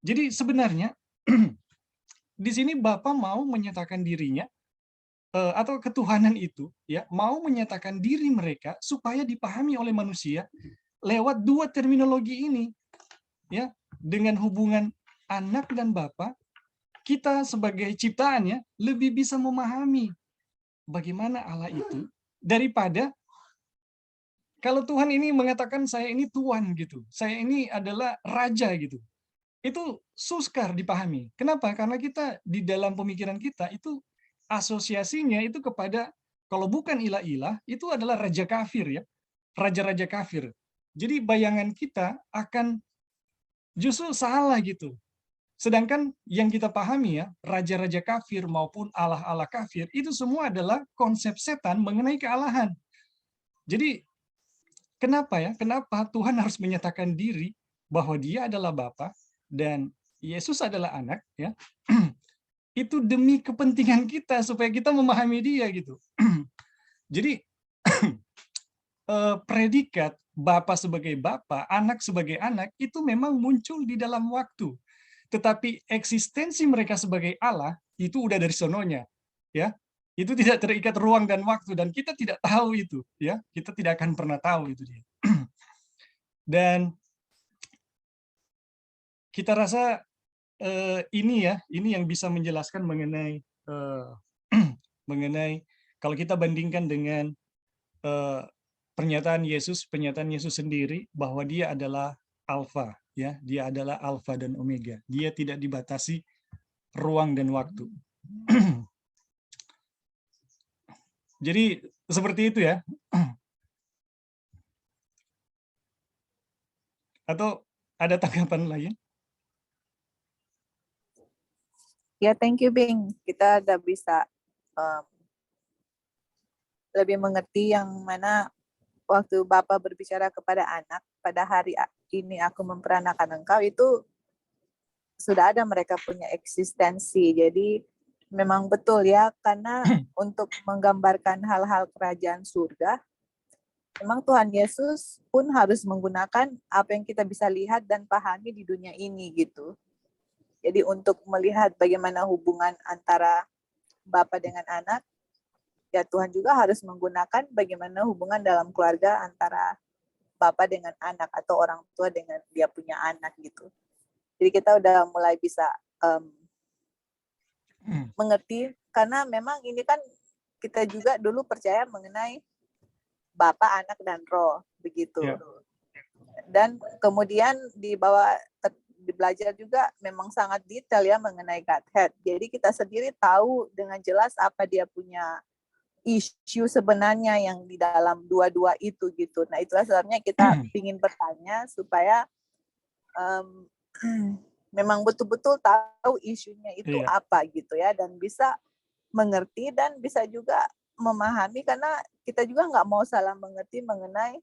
Jadi sebenarnya di sini Bapa mau menyatakan dirinya atau ketuhanan itu ya mau menyatakan diri mereka supaya dipahami oleh manusia lewat dua terminologi ini ya, dengan hubungan anak dan bapa kita sebagai ciptaannya lebih bisa memahami bagaimana Allah itu daripada kalau Tuhan ini mengatakan saya ini tuan gitu, saya ini adalah raja gitu. Itu sukar dipahami. Kenapa? Karena kita di dalam pemikiran kita itu asosiasinya itu kepada kalau bukan ilah-ilah itu adalah raja kafir ya. Raja-raja kafir. Jadi bayangan kita akan justru salah gitu. Sedangkan yang kita pahami ya, raja-raja kafir maupun Allah-Allah kafir itu semua adalah konsep setan mengenai kealahan. Jadi kenapa ya? Kenapa Tuhan harus menyatakan diri bahwa Dia adalah Bapa dan Yesus adalah anak ya? Itu demi kepentingan kita supaya kita memahami Dia gitu. Jadi predikat Bapa sebagai Bapa, anak sebagai anak itu memang muncul di dalam waktu. Tetapi eksistensi mereka sebagai Allah itu udah dari sononya, ya. Itu tidak terikat ruang dan waktu dan kita tidak tahu itu, ya. Kita tidak akan pernah tahu itu dia. Dan kita rasa ini yang bisa menjelaskan mengenai mengenai kalau kita bandingkan dengan pernyataan Yesus sendiri bahwa dia adalah Alfa, ya, dia adalah Alfa dan Omega. Dia tidak dibatasi ruang dan waktu. Jadi seperti itu ya. Atau ada tanggapan lain? Ya, thank you, Bing. Kita udah bisa lebih mengerti yang mana waktu Bapak berbicara kepada anak, pada hari ini aku memperanakan engkau, itu sudah ada mereka punya eksistensi. Jadi memang betul ya, karena untuk menggambarkan hal-hal kerajaan surga, memang Tuhan Yesus pun harus menggunakan apa yang kita bisa lihat dan pahami di dunia ini gitu. Jadi untuk melihat bagaimana hubungan antara Bapa dengan anak, ya Tuhan juga harus menggunakan bagaimana hubungan dalam keluarga antara Bapa dengan anak atau orang tua dengan dia punya anak gitu. Jadi kita udah mulai bisa mengerti, karena memang ini kan kita juga dulu percaya mengenai Bapa, Anak, dan Roh begitu. Yeah. Dan kemudian belajar juga memang sangat detail ya mengenai Godhead. Jadi kita sendiri tahu dengan jelas apa dia punya isu sebenarnya yang di dalam dua-dua itu gitu. Nah itulah sebabnya kita ingin bertanya supaya memang betul-betul tahu isunya itu apa gitu ya, dan bisa mengerti dan bisa juga memahami, karena kita juga nggak mau salah mengerti mengenai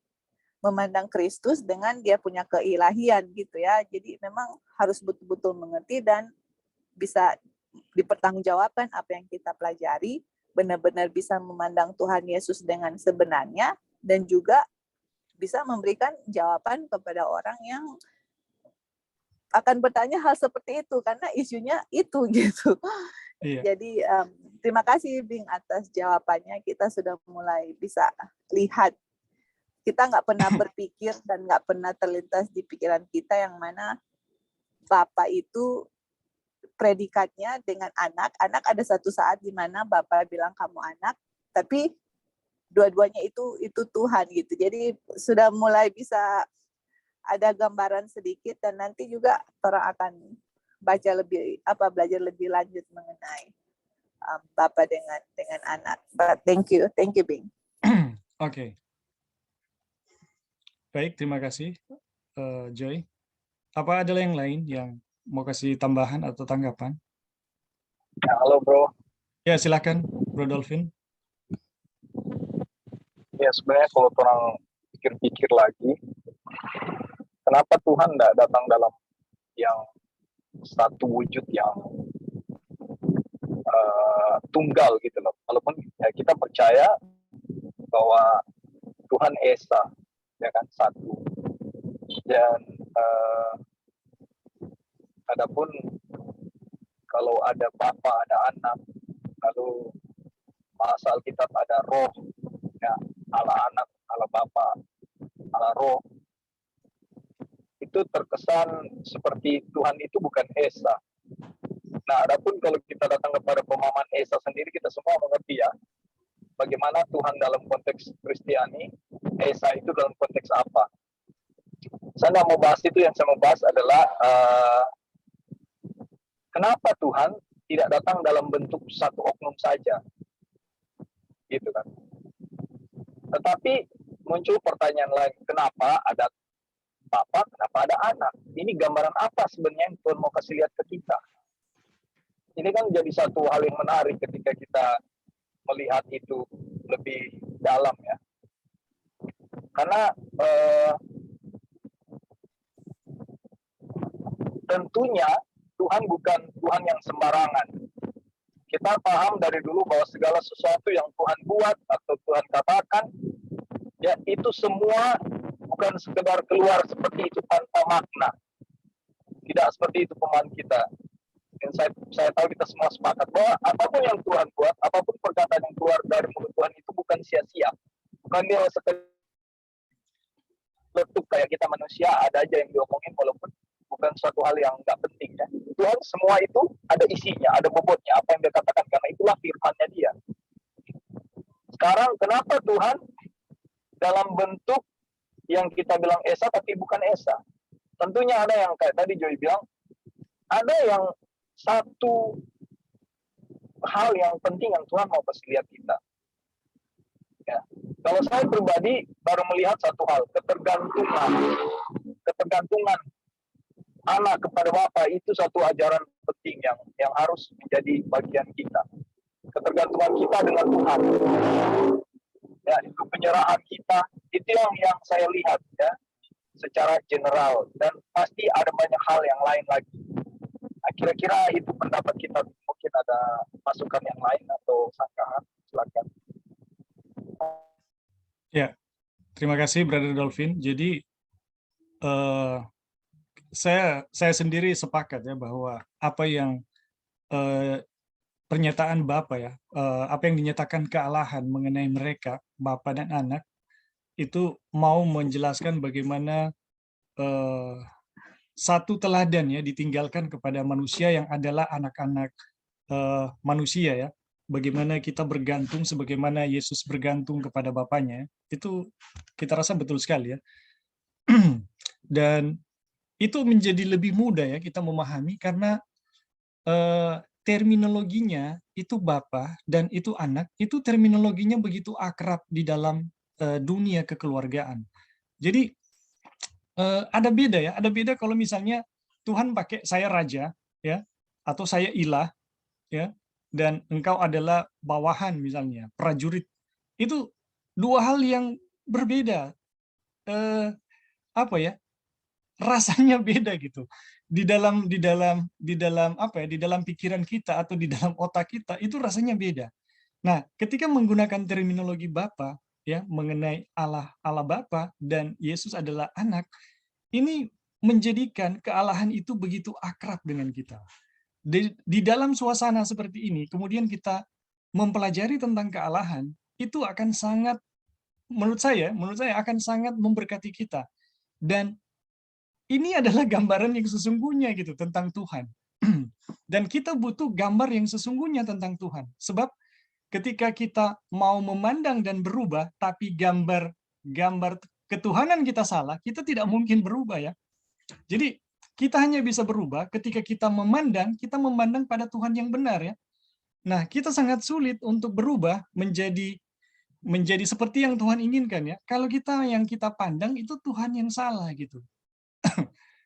memandang Kristus dengan dia punya keilahian gitu ya. Jadi memang harus betul-betul mengerti dan bisa dipertanggungjawabkan apa yang kita pelajari, benar-benar bisa memandang Tuhan Yesus dengan sebenarnya, dan juga bisa memberikan jawaban kepada orang yang akan bertanya hal seperti itu, karena isunya itu gitu. Jadi terima kasih Bing atas jawabannya. Kita sudah mulai bisa lihat. Kita nggak pernah berpikir dan nggak pernah terlintas di pikiran kita yang mana Bapak itu predikatnya dengan anak. Anak ada satu saat di mana Bapak bilang kamu anak, tapi dua-duanya itu Tuhan gitu. Jadi sudah mulai bisa ada gambaran sedikit, dan nanti juga orang akan belajar lebih lanjut mengenai Bapak dengan anak. But thank you Bing. Oke. Baik, terima kasih Joy. Apa ada yang lain yang mau kasih tambahan atau tanggapan? Ya, halo bro. Ya silakan Bro Dolphin. Ya sebenarnya kalau orang pikir-pikir lagi, kenapa Tuhan tidak datang dalam yang satu wujud yang tunggal gitu loh. Walaupun ya, kita percaya bahwa Tuhan Esa, ya kan, satu. Dan adapun kalau ada Bapa, ada Anak, lalu asal kita ada Roh, ya, Allah Anak, Allah Bapa, Allah Roh, itu terkesan seperti Tuhan itu bukan Esa. Nah, adapun kalau kita datang kepada pemahaman Esa sendiri, kita semua mengerti ya, bagaimana Tuhan dalam konteks Kristiani, Esa itu dalam konteks apa. Saya nggak mau bahas itu, yang saya mau bahas adalah kenapa Tuhan tidak datang dalam bentuk satu oknum saja, gitu kan. Tetapi muncul pertanyaan lain, kenapa ada Bapa, kenapa ada Anak? Ini gambaran apa sebenarnya yang Tuhan mau kasih lihat ke kita? Ini kan jadi satu hal yang menarik ketika kita melihat itu lebih dalam ya. Karena tentunya Tuhan bukan Tuhan yang sembarangan. Kita paham dari dulu bahwa segala sesuatu yang Tuhan buat atau Tuhan katakan, ya itu semua bukan sekedar keluar seperti itu tanpa makna. Tidak seperti itu pemahaman kita. Dan saya tahu kita semua sepakat bahwa apapun yang Tuhan buat, apapun perkataan yang keluar dari mulut Tuhan itu bukan sia-sia. Bukan dia sekedar letup kayak kita manusia, ada aja yang diomongin walaupun bukan suatu hal yang nggak penting ya. Tuhan semua itu ada isinya, ada bobotnya, apa yang dia katakan, karena itulah firman-Nya dia. Sekarang kenapa Tuhan dalam bentuk yang kita bilang Esa tapi bukan Esa? Tentunya ada yang kayak tadi Joy bilang, ada yang satu hal yang penting yang Tuhan mau kasih lihat kita. Ya. Kalau saya pribadi baru melihat satu hal, ketergantungan anak kepada Bapa itu satu ajaran penting yang harus menjadi bagian kita. Ketergantungan kita dengan Tuhan. Ya, itu penyerahan kita, itu yang saya lihat ya secara general, dan pasti ada banyak hal yang lain lagi. Nah, kira-kira itu pendapat kita, mungkin ada masukan yang lain atau sanggahan, silakan. Ya, terima kasih Brother Dolphin. Jadi saya sendiri sepakat ya bahwa apa yang pernyataan Bapa ya, apa yang dinyatakan kealahan mengenai mereka, Bapa dan Anak, itu mau menjelaskan bagaimana satu teladan ya ditinggalkan kepada manusia yang adalah anak-anak manusia ya. Bagaimana kita bergantung sebagaimana Yesus bergantung kepada Bapaknya, itu kita rasa betul sekali ya. Dan itu menjadi lebih mudah ya kita memahami karena terminologinya itu Bapa dan itu anak, itu terminologinya begitu akrab di dalam dunia kekeluargaan. Jadi ada beda ya, ada beda kalau misalnya Tuhan pakai saya raja ya, atau saya ilah ya, dan engkau adalah bawahan misalnya, prajurit. Itu dua hal yang berbeda. Apa ya? Rasanya beda gitu. Di dalam apa ya? Di dalam pikiran kita atau di dalam otak kita itu rasanya beda. Nah, ketika menggunakan terminologi Bapa ya, mengenai Allah Bapa dan Yesus adalah anak, ini menjadikan kealahan itu begitu akrab dengan kita. Di dalam suasana seperti ini, kemudian kita mempelajari tentang kealahan, itu akan sangat, menurut saya akan sangat memberkati kita. Dan ini adalah gambaran yang sesungguhnya gitu tentang Tuhan. Dan kita butuh gambar yang sesungguhnya tentang Tuhan. Sebab ketika kita mau memandang dan berubah, tapi gambar ketuhanan kita salah, kita tidak mungkin berubah ya. Jadi kita hanya bisa berubah ketika kita memandang pada Tuhan yang benar ya. Nah, kita sangat sulit untuk berubah menjadi seperti yang Tuhan inginkan ya. Kalau yang kita pandang itu Tuhan yang salah gitu.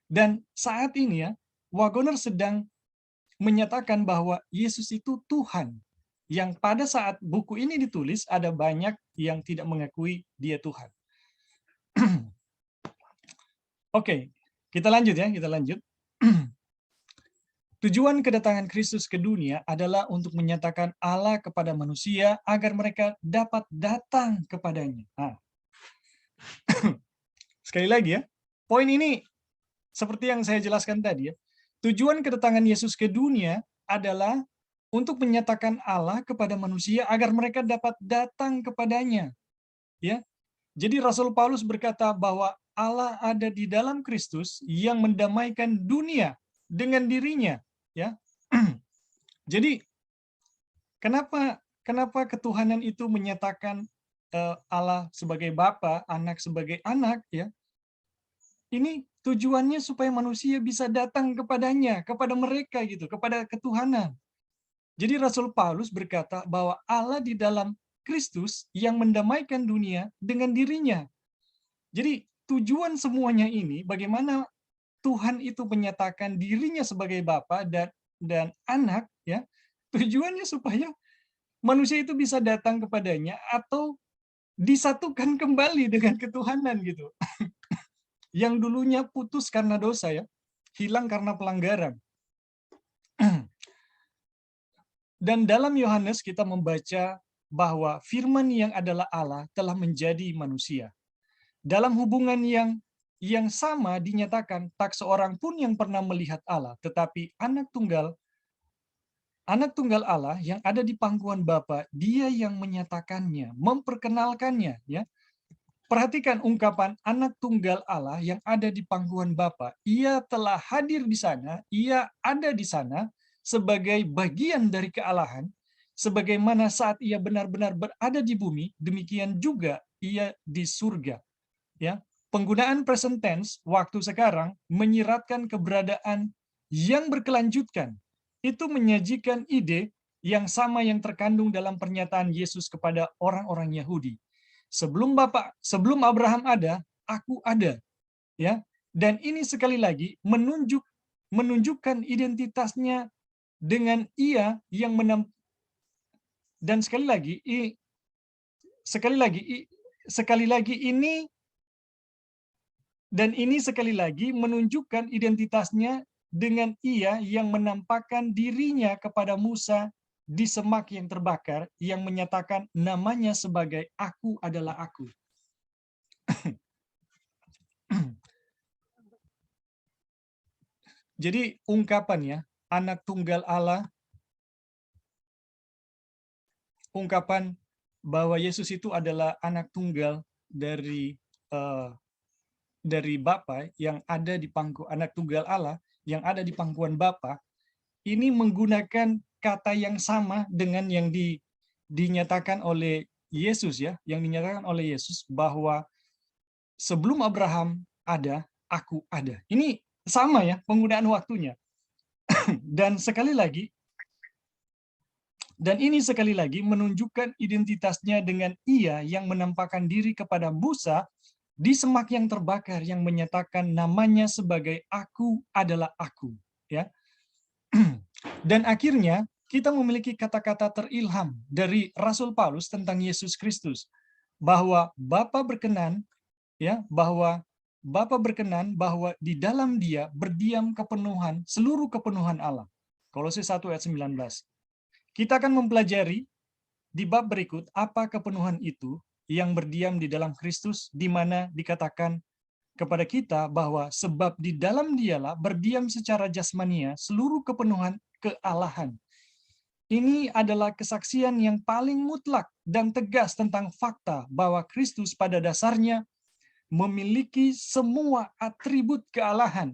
Dan saat ini ya, Wagoner sedang menyatakan bahwa Yesus itu Tuhan. Yang pada saat buku ini ditulis ada banyak yang tidak mengakui dia Tuhan. Oke, kita lanjut ya, kita lanjut. Tujuan kedatangan Kristus ke dunia adalah untuk menyatakan Allah kepada manusia agar mereka dapat datang kepadanya. Nah. Sekali lagi ya, poin ini seperti yang saya jelaskan tadi ya. Tujuan kedatangan Yesus ke dunia adalah untuk menyatakan Allah kepada manusia agar mereka dapat datang kepadanya. Ya. Jadi Rasul Paulus berkata bahwa Allah ada di dalam Kristus yang mendamaikan dunia dengan dirinya, ya. Jadi kenapa ketuhanan itu menyatakan Allah sebagai Bapa, anak sebagai anak, ya? Ini tujuannya supaya manusia bisa datang kepadanya, kepada mereka gitu, kepada ketuhanan. Jadi Rasul Paulus berkata bahwa Allah di dalam Kristus yang mendamaikan dunia dengan dirinya. Jadi tujuan semuanya ini bagaimana Tuhan itu menyatakan dirinya sebagai Bapa dan anak ya. Tujuannya supaya manusia itu bisa datang kepadanya atau disatukan kembali dengan ketuhanan gitu. Yang dulunya putus karena dosa ya, hilang karena pelanggaran. Dan dalam Yohanes kita membaca bahwa firman yang adalah Allah telah menjadi manusia. Dalam hubungan yang sama dinyatakan tak seorang pun yang pernah melihat Allah, tetapi anak tunggal Allah yang ada di pangkuan Bapa, dia yang menyatakannya, memperkenalkannya ya. Perhatikan ungkapan anak tunggal Allah yang ada di pangkuan Bapa. Ia telah hadir di sana, ia ada di sana sebagai bagian dari kealahan, sebagaimana saat ia benar-benar berada di bumi, demikian juga ia di surga. Ya, penggunaan present tense waktu sekarang menyiratkan keberadaan yang berkelanjutan. Itu menyajikan ide yang sama yang terkandung dalam pernyataan Yesus kepada orang-orang Yahudi. Sebelum Abraham ada, aku ada. Ya. Dan ini sekali lagi menunjukkan identitasnya dengan ia yang dan sekali lagi ini sekali lagi menunjukkan identitasnya dengan ia yang menampakkan dirinya kepada Musa di semak yang terbakar, yang menyatakan namanya sebagai Aku adalah Aku. Jadi ungkapannya, anak tunggal Allah, ungkapan bahwa Yesus itu adalah anak tunggal dari Bapa yang ada di anak tunggal Allah yang ada di pangkuan Bapa, ini menggunakan kata yang sama dengan yang dinyatakan oleh Yesus ya, yang dinyatakan oleh Yesus bahwa sebelum Abraham ada, aku ada. Ini sama ya penggunaan waktunya. Dan sekali lagi Dan ini sekali lagi menunjukkan identitasnya dengan Ia yang menampakkan diri kepada Musa di semak yang terbakar, yang menyatakan namanya sebagai Aku adalah Aku, ya. Dan akhirnya kita memiliki kata-kata terilham dari Rasul Paulus tentang Yesus Kristus, bahwa Bapa berkenan, ya, bahwa Bapa berkenan bahwa di dalam Dia berdiam kepenuhan, seluruh kepenuhan Allah. Kolose 1 ayat 19. Kita akan mempelajari di bab berikut apa kepenuhan itu yang berdiam di dalam Kristus, di mana dikatakan kepada kita bahwa sebab di dalam Dialah berdiam secara jasmania seluruh kepenuhan kealahan. Ini adalah kesaksian yang paling mutlak dan tegas tentang fakta bahwa Kristus pada dasarnya memiliki semua atribut kealahan.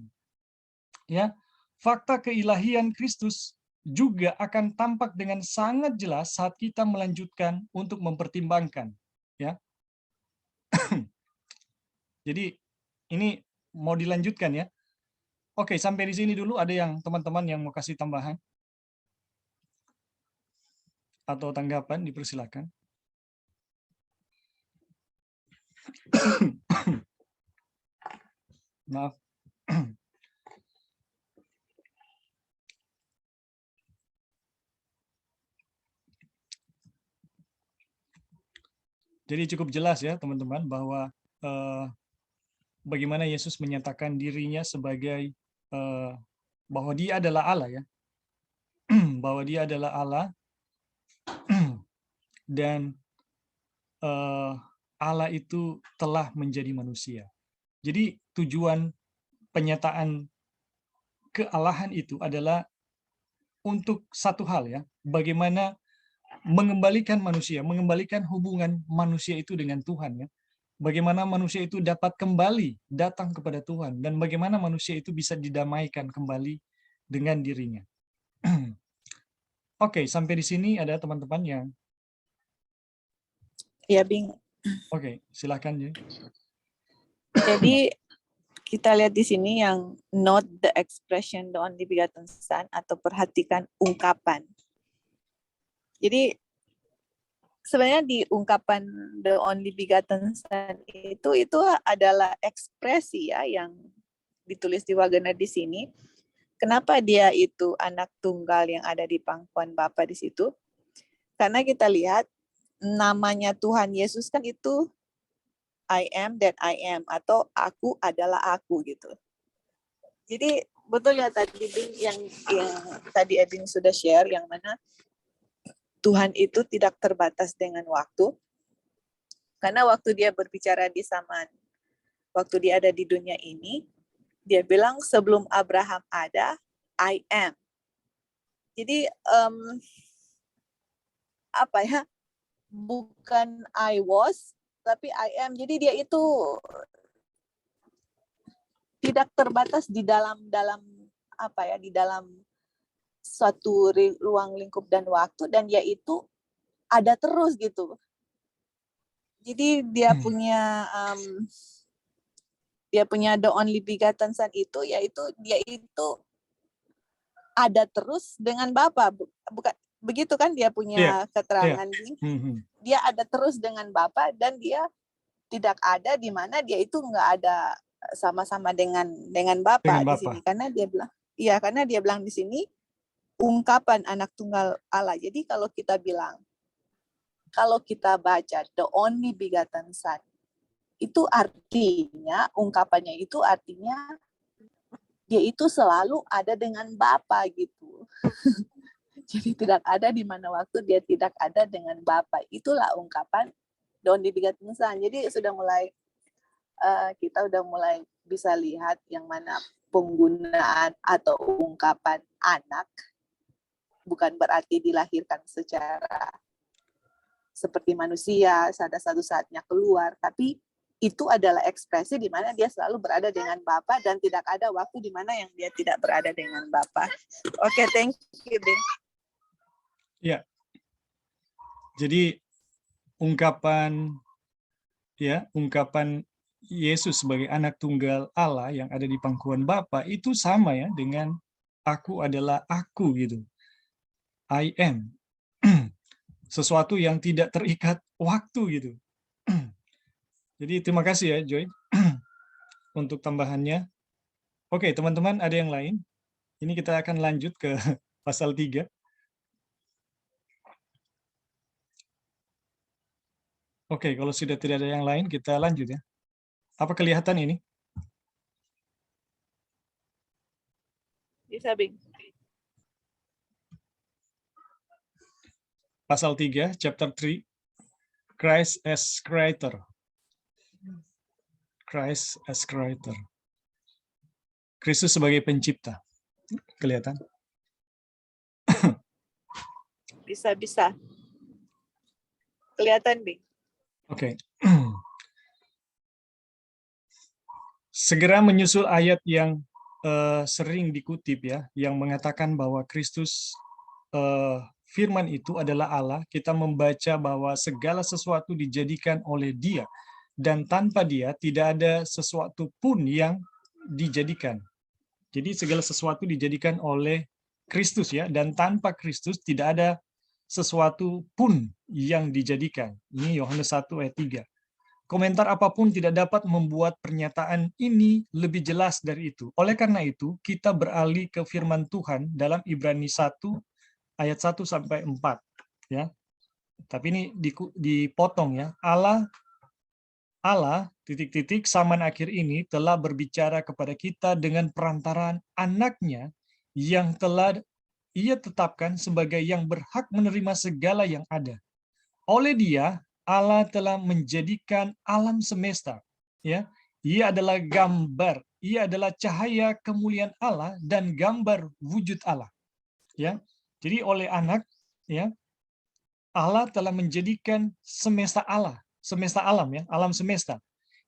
Ya, fakta keilahian Kristus juga akan tampak dengan sangat jelas saat kita melanjutkan untuk mempertimbangkan, ya. Jadi ini mau dilanjutkan, ya. Oke, sampai di sini dulu. Ada yang teman-teman yang mau kasih tambahan atau tanggapan, dipersilakan. Maaf. Jadi cukup jelas ya teman-teman bahwa bagaimana Yesus menyatakan dirinya sebagai bahwa Dia adalah Allah, ya. Bahwa Dia adalah Allah dan Allah itu telah menjadi manusia. Jadi tujuan penyataan kealahan itu adalah untuk satu hal, ya, bagaimana mengembalikan manusia, mengembalikan hubungan manusia itu dengan Tuhan, ya. Bagaimana manusia itu dapat kembali datang kepada Tuhan dan bagaimana manusia itu bisa didamaikan kembali dengan dirinya. Oke, sampai di sini ada teman-teman yang Ya, Bing. Oke, silakan ya. Jadi kita lihat di sini yang note the expression the only begotten son, atau perhatikan ungkapan. Jadi sebenarnya di ungkapan the only begotten son itu adalah ekspresi, ya, yang ditulis di Wagener di sini. Kenapa dia itu anak tunggal yang ada di pangkuan Bapa di situ? Karena kita lihat namanya Tuhan Yesus kan itu I am that I am, atau aku adalah aku gitu. Jadi betul ya tadi yang tadi Edwin sudah share, yang mana Tuhan itu tidak terbatas dengan waktu. Karena waktu dia berbicara di zaman, waktu dia ada di dunia ini, dia bilang sebelum Abraham ada, I am. Jadi apa ya? Bukan I was, tapi I am. Jadi dia itu tidak terbatas di dalam apa ya? Di dalam suatu ruang lingkup dan waktu, dan dia itu ada terus gitu. Jadi dia punya the only begotten son itu, yaitu dia itu ada terus dengan Bapa. Bukan begitu kan, dia punya keterangan dia ada terus dengan Bapa, dan dia tidak ada di mana dia itu nggak ada sama-sama dengan Bapa di sini, karena dia bilang karena dia bilang di sini ungkapan anak tunggal Allah. Jadi kalau kita baca the only begotten son, itu artinya, ungkapannya itu artinya dia itu selalu ada dengan Bapa gitu. Jadi tidak ada di mana waktu dia tidak ada dengan Bapa. Itulah ungkapan the only begotten son. Jadi kita udah mulai bisa lihat yang mana penggunaan atau ungkapan anak bukan berarti dilahirkan secara seperti manusia, pada satu saatnya keluar, tapi itu adalah ekspresi di mana dia selalu berada dengan Bapa dan tidak ada waktu di mana yang dia tidak berada dengan Bapa. Oke, thank you, Bing. Ya. Jadi ungkapan Yesus sebagai anak tunggal Allah yang ada di pangkuan Bapa itu sama ya dengan aku adalah aku gitu. I am. sesuatu yang tidak terikat waktu gitu. Jadi terima kasih ya Joy untuk tambahannya. Oke, teman-teman, ada yang lain? Ini kita akan lanjut ke pasal 3. Oke, kalau sudah tidak ada yang lain, kita lanjut ya. Apa kelihatan ini? Bisa, Bing. Pasal 3, chapter 3, Christ as Creator. Christ as Creator. Kristus sebagai pencipta. Kelihatan? Bisa. Kelihatan, Bing. Oke. Segera menyusul ayat yang sering dikutip ya, yang mengatakan bahwa Kristus firman itu adalah Allah. Kita membaca bahwa segala sesuatu dijadikan oleh Dia, dan tanpa Dia tidak ada sesuatu pun yang dijadikan. Jadi segala sesuatu dijadikan oleh Kristus ya, dan tanpa Kristus tidak ada sesuatu pun yang dijadikan. Ini Yohanes 1 ayat 3. Komentar apapun tidak dapat membuat pernyataan ini lebih jelas dari itu. Oleh karena itu, kita beralih ke firman Tuhan dalam Ibrani 1 ayat 1 sampai 4 ya. Tapi ini dipotong ya. Allah zaman akhir ini telah berbicara kepada kita dengan perantaraan anaknya yang telah Ia tetapkan sebagai yang berhak menerima segala yang ada. Oleh Dia, Allah telah menjadikan alam semesta. Ya, Ia adalah gambar, Ia adalah cahaya kemuliaan Allah dan gambar wujud Allah. Ya, jadi oleh Anak, ya, Allah telah menjadikan semesta alam ya, alam semesta.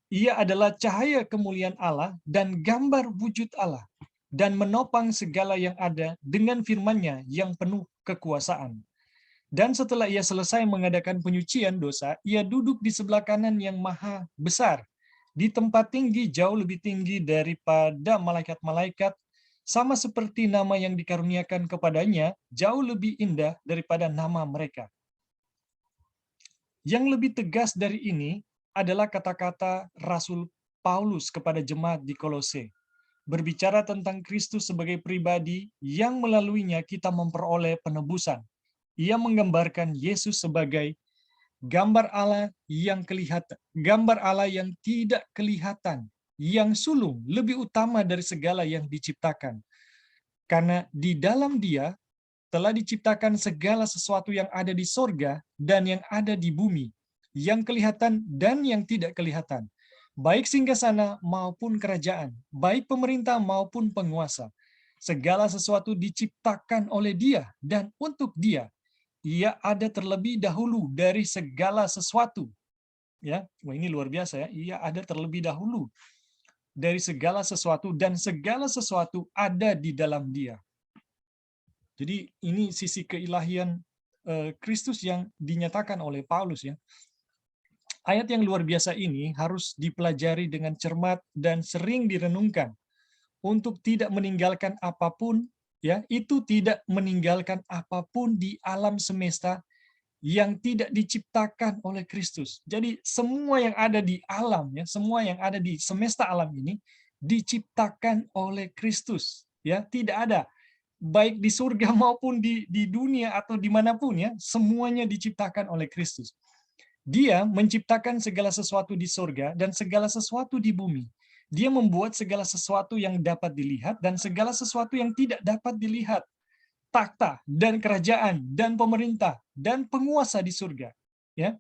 Ia adalah cahaya kemuliaan Allah dan gambar wujud Allah, dan menopang segala yang ada dengan firman-Nya yang penuh kekuasaan. Dan setelah Ia selesai mengadakan penyucian dosa, Ia duduk di sebelah kanan yang maha besar, di tempat tinggi jauh lebih tinggi daripada malaikat-malaikat, sama seperti nama yang dikaruniakan kepadanya jauh lebih indah daripada nama mereka. Yang lebih tegas dari ini adalah kata-kata Rasul Paulus kepada jemaat di Kolose, berbicara tentang Kristus sebagai pribadi yang melaluinya kita memperoleh penebusan. Ia menggambarkan Yesus sebagai gambar Allah yang kelihatan, gambar Allah yang tidak kelihatan, yang sulung, lebih utama dari segala yang diciptakan. Karena di dalam Dia telah diciptakan segala sesuatu yang ada di sorga dan yang ada di bumi, yang kelihatan dan yang tidak kelihatan, baik singgasana maupun kerajaan, baik pemerintah maupun penguasa. Segala sesuatu diciptakan oleh Dia dan untuk Dia. Ia ada terlebih dahulu dari segala sesuatu. Ya, wah ini luar biasa ya. Ia ada terlebih dahulu dari segala sesuatu dan segala sesuatu ada di dalam Dia. Jadi ini sisi keilahian Kristus yang dinyatakan oleh Paulus ya. Ayat yang luar biasa ini harus dipelajari dengan cermat dan sering direnungkan untuk tidak meninggalkan apapun ya, itu tidak meninggalkan apapun di alam semesta yang tidak diciptakan oleh Kristus. Jadi semua yang ada di alam ya, semua yang ada di semesta alam ini diciptakan oleh Kristus ya, tidak ada baik di surga maupun di dunia atau dimanapun ya, semuanya diciptakan oleh Kristus. Dia menciptakan segala sesuatu di surga dan segala sesuatu di bumi. Dia membuat segala sesuatu yang dapat dilihat dan segala sesuatu yang tidak dapat dilihat. Takhta dan kerajaan dan pemerintah dan penguasa di surga. Ya,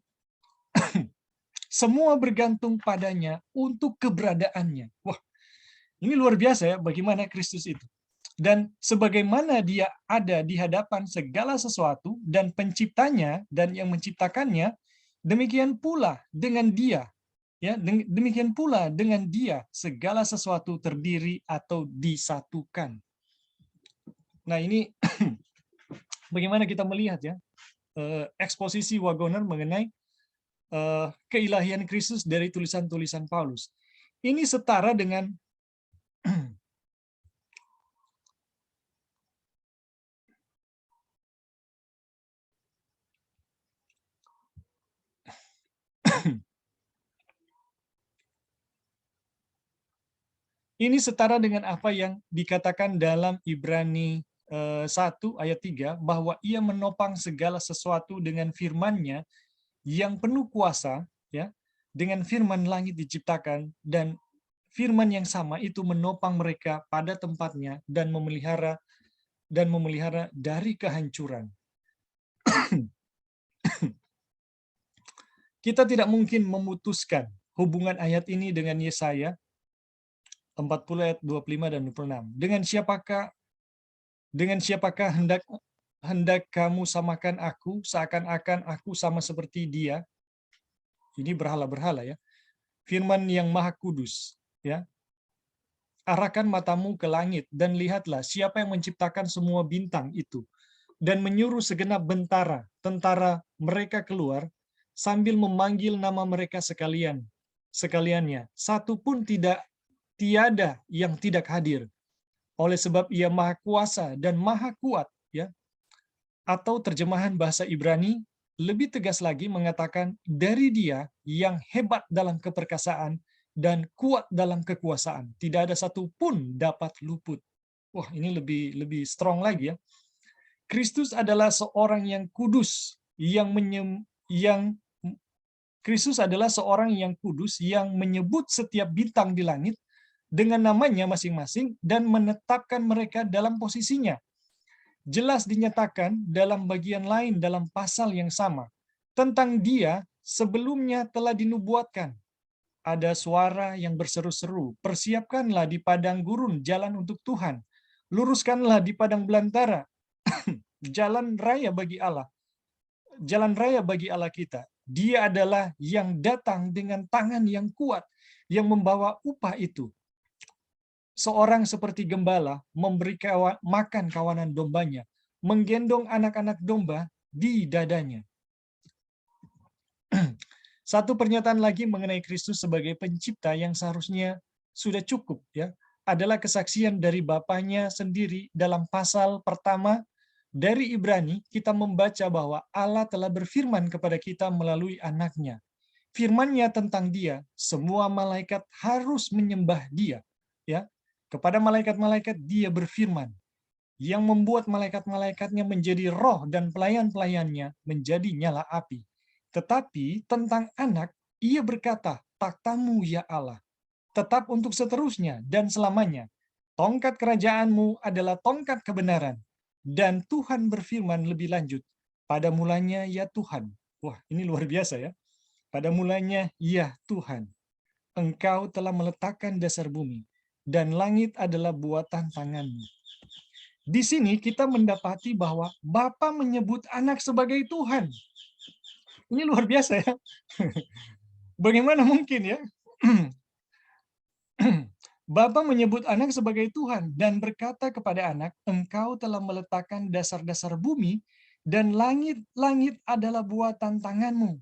semua bergantung padanya untuk keberadaannya. Wah, ini luar biasa ya bagaimana Kristus itu. Dan sebagaimana Dia ada di hadapan segala sesuatu dan penciptanya dan yang menciptakannya, demikian pula dengan Dia. Ya, demikian pula dengan Dia segala sesuatu terdiri atau disatukan. Nah, ini bagaimana kita melihat ya eksposisi Wagoner mengenai keilahian Kristus dari tulisan-tulisan Paulus. Ini setara dengan Ini setara dengan apa yang dikatakan dalam Ibrani 1 ayat 3, bahwa ia menopang segala sesuatu dengan firman-Nya yang penuh kuasa, ya. Dengan firman langit diciptakan, dan firman yang sama itu menopang mereka pada tempatnya dan memelihara dari kehancuran. Kita tidak mungkin memutuskan hubungan ayat ini dengan Yesaya 40 ayat 25 dan 26. Dengan siapakah hendak kamu samakan aku, seakan-akan aku sama seperti dia? Ini berhala-berhala, ya. Firman yang Maha Kudus, ya. Arahkan matamu ke langit dan lihatlah siapa yang menciptakan semua bintang itu dan menyuruh segenap tentara mereka keluar sambil memanggil nama mereka sekaliannya. Satu pun tiada yang tidak hadir. Oleh sebab ia Maha Kuasa dan Maha Kuat, ya. Atau terjemahan bahasa Ibrani lebih tegas lagi mengatakan dari Dia yang hebat dalam keperkasaan dan kuat dalam kekuasaan, tidak ada satu pun dapat luput. Wah, ini lebih strong lagi, ya. Kristus adalah seorang yang kudus, Kristus adalah seorang yang kudus yang menyebut setiap bintang di langit dengan namanya masing-masing dan menetapkan mereka dalam posisinya. Jelas dinyatakan dalam bagian lain dalam pasal yang sama. Tentang Dia sebelumnya telah dinubuatkan. Ada suara yang berseru-seru, persiapkanlah di padang gurun jalan untuk Tuhan. Luruskanlah di padang belantara jalan raya bagi Allah kita. Dia adalah yang datang dengan tangan yang kuat, yang membawa upah itu. Seorang seperti gembala memberi makan kawanan dombanya, menggendong anak-anak domba di dadanya. Satu pernyataan lagi mengenai Kristus sebagai pencipta yang seharusnya sudah cukup, ya, adalah kesaksian dari Bapanya sendiri dalam pasal pertama dari Ibrani. Kita membaca bahwa Allah telah berfirman kepada kita melalui anaknya. Firman-Nya tentang Dia, semua malaikat harus menyembah Dia, ya. Kepada malaikat-malaikat Dia berfirman, yang membuat malaikat-malaikatnya menjadi roh dan pelayan-pelayannya menjadi nyala api. Tetapi tentang anak, Ia berkata, takhtamu ya Allah, tetap untuk seterusnya dan selamanya. Tongkat kerajaanmu adalah tongkat kebenaran. Dan Tuhan berfirman lebih lanjut, pada mulanya ya Tuhan. Wah, ini luar biasa, ya. Pada mulanya ya Tuhan, Engkau telah meletakkan dasar bumi, dan langit adalah buatan tanganmu. Di sini kita mendapati bahwa Bapa menyebut anak sebagai Tuhan. Ini luar biasa, ya. Bagaimana mungkin, ya? Bapa menyebut anak sebagai Tuhan dan berkata kepada anak, engkau telah meletakkan dasar-dasar bumi dan langit-langit adalah buatan tanganmu.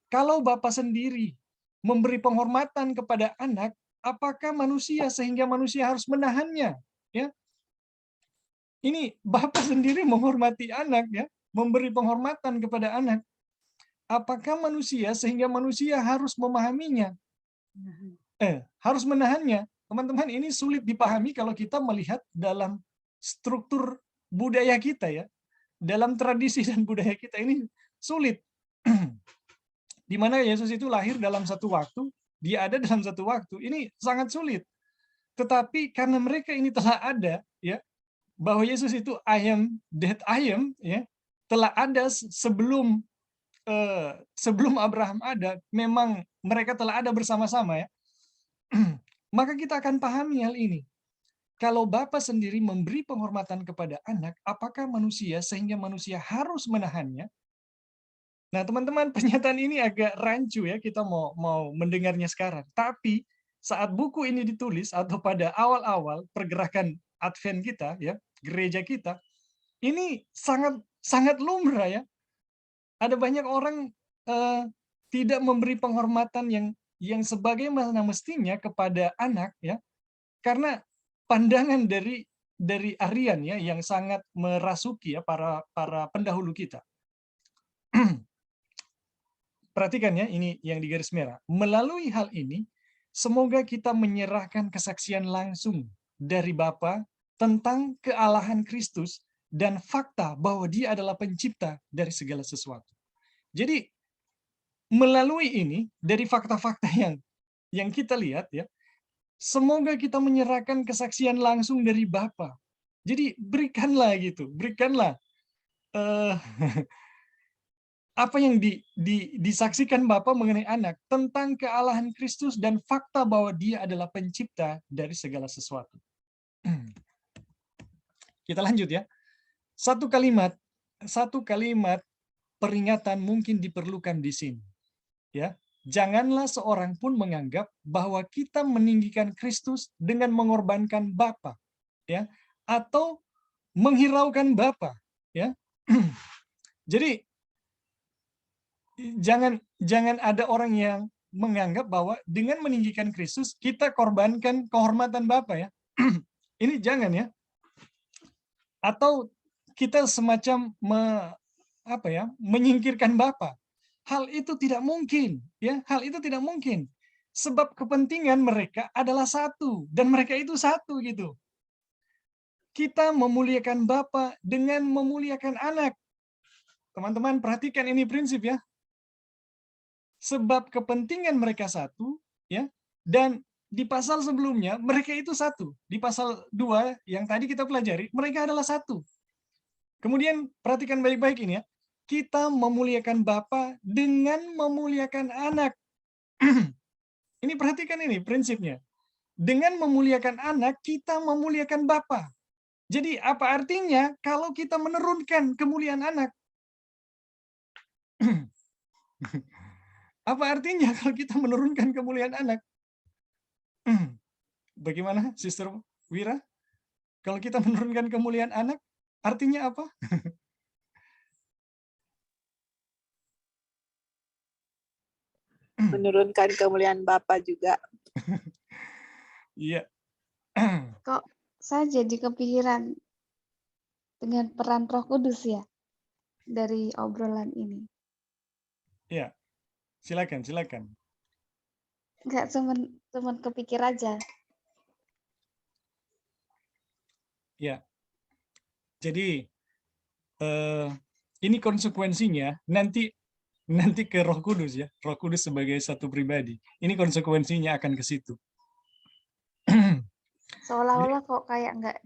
Kalau Bapa sendiri memberi penghormatan kepada anak, apakah manusia sehingga manusia harus menahannya? Ya. Ini Bapa sendiri menghormati anak, ya, memberi penghormatan kepada anak. Apakah manusia sehingga manusia harus memahaminya? Harus menahannya. Teman-teman, ini sulit dipahami kalau kita melihat dalam struktur budaya kita, ya. Dalam tradisi dan budaya kita ini sulit. Di mana Yesus itu lahir dalam satu waktu, Dia ada dalam satu waktu. Ini sangat sulit. Tetapi karena mereka ini telah ada, ya, bahwa Yesus itu I am that I am, ya, telah ada sebelum Abraham ada, memang mereka telah ada bersama-sama, ya. Maka kita akan pahami hal ini. Kalau Bapa sendiri memberi penghormatan kepada anak, apakah manusia sehingga manusia harus menahannya? Nah, teman-teman, pernyataan ini agak rancu, ya, kita mau mendengarnya sekarang. Tapi saat buku ini ditulis atau pada awal-awal pergerakan Advent kita, ya, gereja kita, ini sangat sangat lumrah, ya. Ada banyak orang tidak memberi penghormatan yang sebagaimana mestinya kepada anak, ya, karena pandangan dari Arian, ya, yang sangat merasuki, ya, para pendahulu kita. Perhatikan, ya, ini yang di garis merah. Melalui hal ini, semoga kita menyerahkan kesaksian langsung dari Bapa tentang kealahan Kristus dan fakta bahwa Dia adalah pencipta dari segala sesuatu. Jadi melalui ini dari fakta-fakta yang kita lihat ya, semoga kita menyerahkan kesaksian langsung dari Bapa. Jadi berikanlah gitu, berikanlah eh, apa yang disaksikan Bapa mengenai anak tentang kealahan Kristus dan fakta bahwa Dia adalah pencipta dari segala sesuatu. Kita lanjut ya. Satu kalimat peringatan mungkin diperlukan di sini. Ya, janganlah seorang pun menganggap bahwa kita meninggikan Kristus dengan mengorbankan Bapa, ya, atau menghiraukan Bapa, ya. Jadi jangan ada orang yang menganggap bahwa dengan meninggikan Kristus kita korbankan kehormatan Bapa, ya. Ini jangan, ya. Atau kita semacam menyingkirkan Bapa. Hal itu tidak mungkin, ya. Hal itu tidak mungkin. Sebab kepentingan mereka adalah satu dan mereka itu satu gitu. Kita memuliakan Bapa dengan memuliakan anak. Teman-teman perhatikan ini prinsip ya. Sebab kepentingan mereka satu, ya. Dan di pasal sebelumnya mereka itu satu. Di pasal 2 yang tadi kita pelajari, mereka adalah satu. Kemudian perhatikan baik-baik ini ya. Kita memuliakan Bapa dengan memuliakan anak. Ini perhatikan ini prinsipnya. Dengan memuliakan anak, kita memuliakan Bapa. Jadi apa artinya kalau kita menurunkan kemuliaan anak? Apa artinya kalau kita menurunkan kemuliaan anak? Bagaimana, Sister Wira? Kalau kita menurunkan kemuliaan anak, artinya apa? Menurunkan kemuliaan Bapa juga. Iya. Kok saya jadi kepikiran dengan peran Roh Kudus ya dari obrolan ini. Iya. Silakan. Enggak cuman kepikir aja. Ya. Jadi ini konsekuensinya nanti ke Roh Kudus ya. Roh Kudus sebagai satu pribadi. Ini konsekuensinya akan ke situ. Seolah-olah kok kayak enggak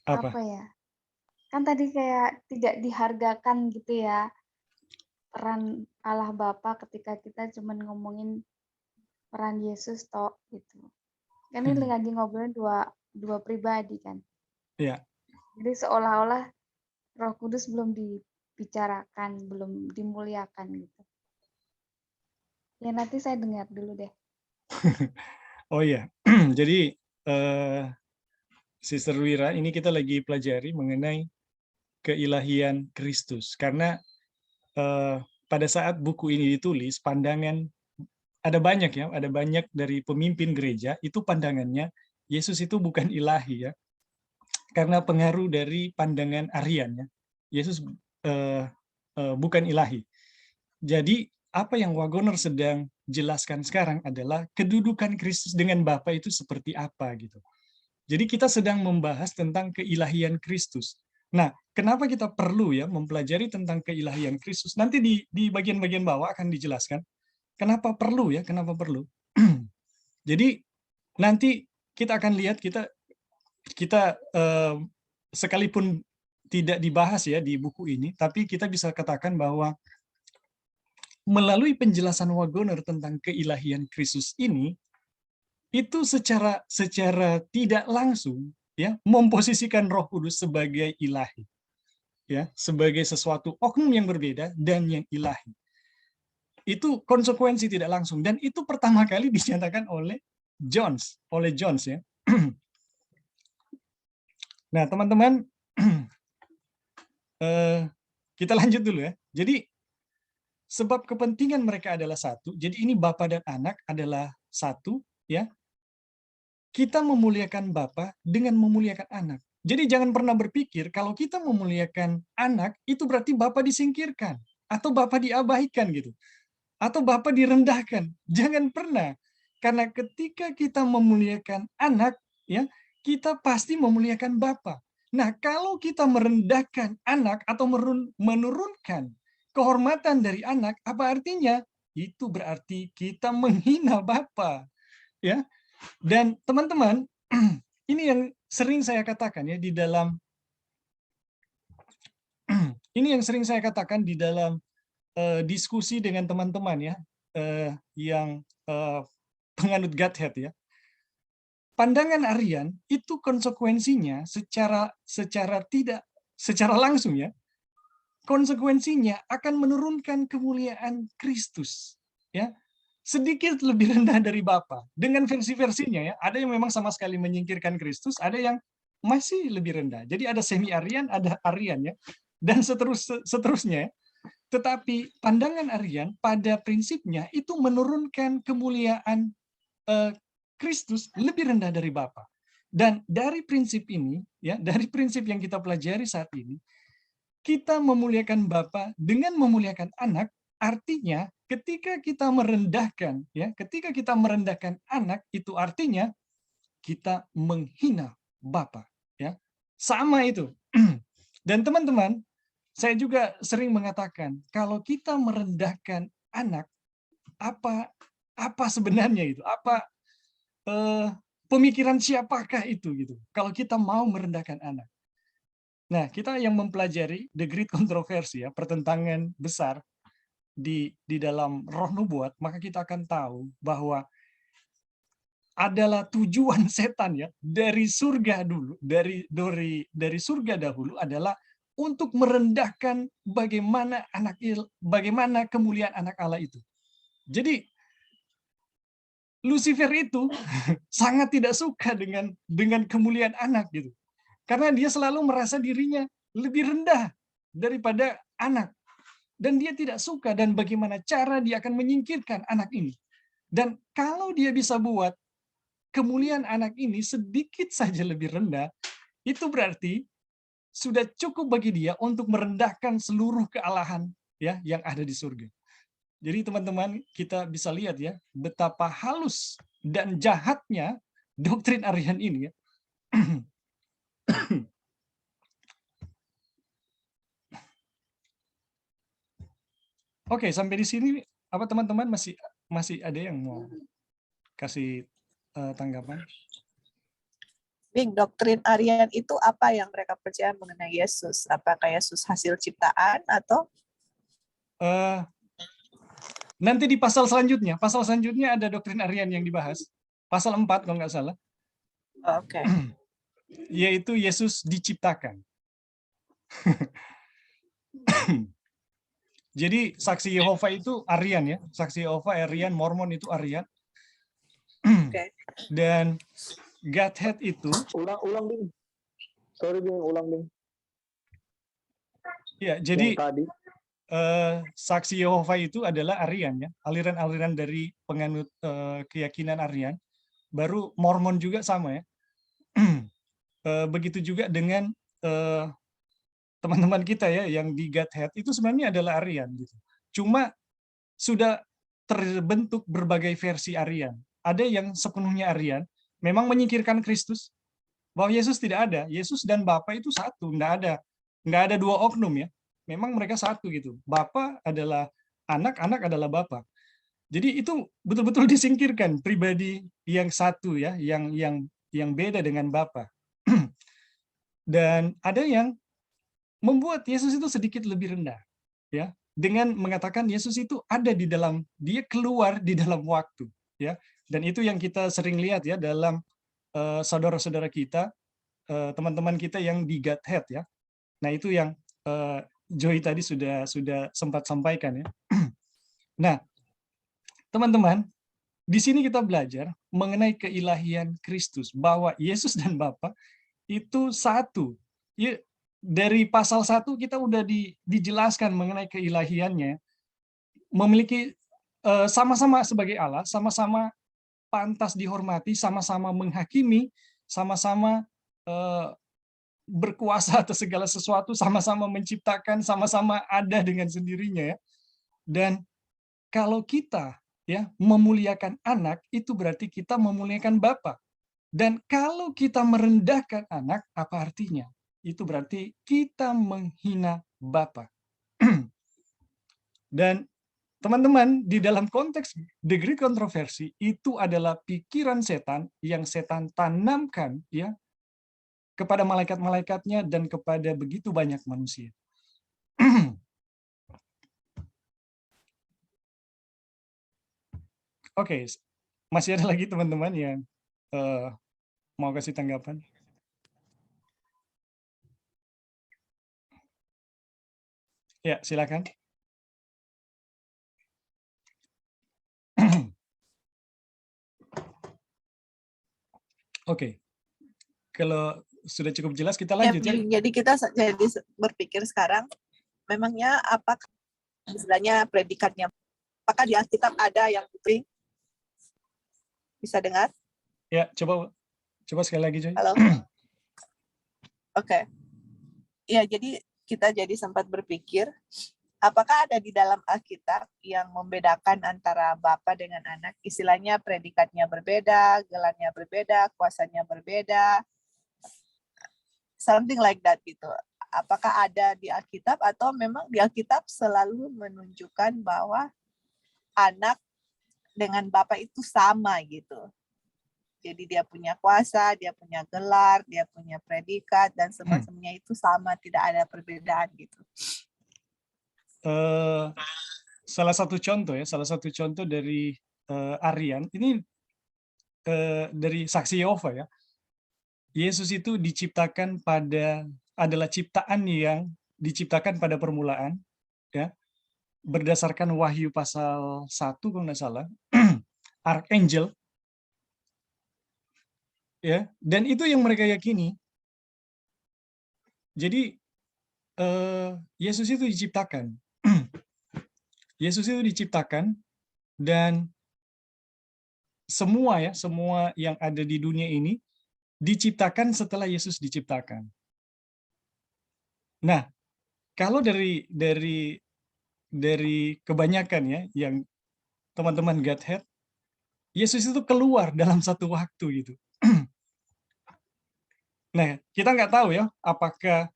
apa ya? Kan tadi kayak tidak dihargakan gitu ya. Peran Allah Bapa ketika kita cuman ngomongin peran Yesus toh gitu. Kan ini lagi ngobrolin dua pribadi kan. Iya. Jadi seolah-olah Roh Kudus belum dibicarakan, belum dimuliakan gitu. Ya nanti saya dengar dulu deh. Oh iya. Jadi Sister Wira, ini kita lagi pelajari mengenai keilahian Kristus. Karena pada saat buku ini ditulis, pandangan ada banyak dari pemimpin gereja itu pandangannya Yesus itu bukan ilahi ya, karena pengaruh dari pandangan Arian ya. Yesus bukan ilahi. Jadi apa yang Wagoner sedang jelaskan sekarang adalah kedudukan Kristus dengan Bapa itu seperti apa gitu. Jadi kita sedang membahas tentang keilahian Kristus. Nah, kenapa kita perlu ya mempelajari tentang keilahian Kristus? Nanti di bagian-bagian bawah akan dijelaskan kenapa perlu ya, kenapa perlu. Jadi nanti kita akan lihat kita sekalipun tidak dibahas ya di buku ini, tapi kita bisa katakan bahwa melalui penjelasan Wagoner tentang keilahian Kristus ini, itu secara tidak langsung ya memposisikan Roh Kudus sebagai ilahi, ya, sebagai sesuatu oknum yang berbeda dan yang ilahi. Itu konsekuensi tidak langsung, dan itu pertama kali dinyatakan oleh Jones ya. Nah, teman-teman, kita lanjut dulu ya. Jadi sebab kepentingan mereka adalah satu, jadi ini Bapa dan Anak adalah satu, ya. Kita memuliakan Bapa dengan memuliakan Anak. Jadi jangan pernah berpikir kalau kita memuliakan Anak, itu berarti Bapa disingkirkan, atau Bapa diabaikan gitu. atau Bapa direndahkan. Jangan pernah. Karena ketika kita memuliakan anak, ya, kita pasti memuliakan Bapa. Nah, kalau kita merendahkan anak atau menurunkan kehormatan dari anak, apa artinya? Itu berarti kita menghina Bapa, ya. Dan teman-teman, ini yang sering saya katakan ya di dalam ini yang sering saya katakan di dalam diskusi dengan teman-teman ya, yang penganut Godhead ya. Pandangan Arian itu konsekuensinya secara langsung ya, konsekuensinya akan menurunkan kemuliaan Kristus ya, sedikit lebih rendah dari Bapa dengan versi-versinya ya. Ada yang memang sama sekali menyingkirkan Kristus, ada yang masih lebih rendah. Jadi ada semi Arian, ada Arian ya, dan seterusnya. Tetapi pandangan Arian pada prinsipnya itu menurunkan kemuliaan Kristus lebih rendah dari Bapa. Dan dari prinsip ini, ya, dari prinsip yang kita pelajari saat ini, kita memuliakan Bapa dengan memuliakan anak, artinya ketika kita merendahkan, ya, ketika kita merendahkan anak, itu artinya kita menghina Bapa, ya. Sama itu. Dan teman-teman, saya juga sering mengatakan, kalau kita merendahkan anak, apa sebenarnya itu? Apa pemikiran siapakah itu gitu? Kalau kita mau merendahkan anak. Nah, kita yang mempelajari the great controversy ya, pertentangan besar di dalam roh nubuat, maka kita akan tahu bahwa adalah tujuan setan ya dari surga dulu, dari surga dahulu adalah untuk merendahkan bagaimana kemuliaan anak Allah itu. Jadi Lucifer itu sangat tidak suka dengan kemuliaan anak gitu. Karena dia selalu merasa dirinya lebih rendah daripada anak. Dan dia tidak suka dan bagaimana cara dia akan menyingkirkan anak ini. Dan kalau dia bisa buat kemuliaan anak ini sedikit saja lebih rendah, itu berarti sudah cukup bagi dia untuk merendahkan seluruh kealahan ya yang ada di surga. Jadi teman-teman, kita bisa lihat ya betapa halus dan jahatnya doktrin Arian ini ya. Oke, sampai di sini apa teman-teman masih ada yang mau kasih tanggapan? Bing, doktrin Arian itu apa yang mereka percaya mengenai Yesus? Apakah Yesus hasil ciptaan atau? Nanti di pasal selanjutnya ada doktrin Arian yang dibahas. Pasal 4 kalau nggak salah. Oke. Yaitu Yesus diciptakan. Jadi saksi Yehova itu Arian ya. Saksi Yehova Arian, Mormon itu Arian. Oke. Dan Godhead itu Ulang Bing. Sorry Bing, ulang Bing. ya, jadi Yang tadi. Saksi Yehova itu adalah Arian ya, aliran-aliran dari penganut keyakinan Arian. Baru Mormon juga sama ya. Begitu juga dengan teman-teman kita ya yang di Godhead itu sebenarnya adalah Arian gitu. Cuma sudah terbentuk berbagai versi Arian. Ada yang sepenuhnya Arian, memang menyingkirkan Kristus, bahwa Yesus tidak ada. Yesus dan Bapa itu satu, nggak ada dua oknum ya. Memang mereka satu gitu. Bapa adalah anak, anak adalah Bapa. Jadi itu betul-betul disingkirkan pribadi yang satu ya, yang beda dengan Bapa. Dan ada yang membuat Yesus itu sedikit lebih rendah ya, dengan mengatakan Yesus itu ada di dalam, dia keluar di dalam waktu ya. Dan itu yang kita sering lihat ya dalam saudara-saudara kita, teman-teman kita yang di Godhead ya. Nah, itu yang Joy tadi sudah sempat sampaikan ya. Nah, teman-teman, di sini kita belajar mengenai keilahian Kristus, bahwa Yesus dan Bapa itu satu. Ya, dari pasal 1 kita udah dijelaskan mengenai keilahiannya, memiliki sama-sama sebagai Allah, sama-sama pantas dihormati, sama-sama menghakimi, sama-sama berkuasa atas segala sesuatu, sama-sama menciptakan, sama-sama ada dengan sendirinya ya. Dan kalau kita ya memuliakan anak, itu berarti kita memuliakan Bapa. Dan kalau kita merendahkan anak, apa artinya? Itu berarti kita menghina Bapa. Dan teman-teman, di dalam konteks degree kontroversi, itu adalah pikiran setan yang setan tanamkan ya kepada malaikat-malaikatnya dan kepada begitu banyak manusia. Oke, masih ada lagi teman-teman yang mau kasih tanggapan? Ya, silakan. Oke, kalau sudah cukup jelas kita Ya, lanjut ya. jadi kita jadi berpikir sekarang, memangnya apa istilahnya predikatnya? Apakah di Alkitab ada yang penting? Bisa dengar? Ya, coba sekali lagi, Joy. Halo? Oke. Ya, jadi kita jadi sempat berpikir, apakah ada di dalam Alkitab yang membedakan antara Bapa dengan anak? Istilahnya predikatnya berbeda, gelarnya berbeda, kuasanya berbeda, something like that gitu. Apakah ada di Alkitab atau memang di Alkitab selalu menunjukkan bahwa anak dengan Bapa itu sama gitu. Jadi dia punya kuasa, dia punya gelar, dia punya predikat, dan semuanya itu sama, tidak ada perbedaan gitu. Salah satu contoh dari Arian, ini dari Saksi Yehova ya. Yesus itu adalah ciptaan yang diciptakan pada permulaan, ya, berdasarkan Wahyu pasal 1 kalau nggak salah, Archangel, ya, dan itu yang mereka yakini. Jadi Yesus itu diciptakan, Yesus itu diciptakan, dan semua yang ada di dunia ini diciptakan setelah Yesus diciptakan. Nah, kalau dari kebanyakan ya yang teman-teman Godhead, Yesus itu keluar dalam satu waktu gitu. Nah, kita nggak tahu ya apakah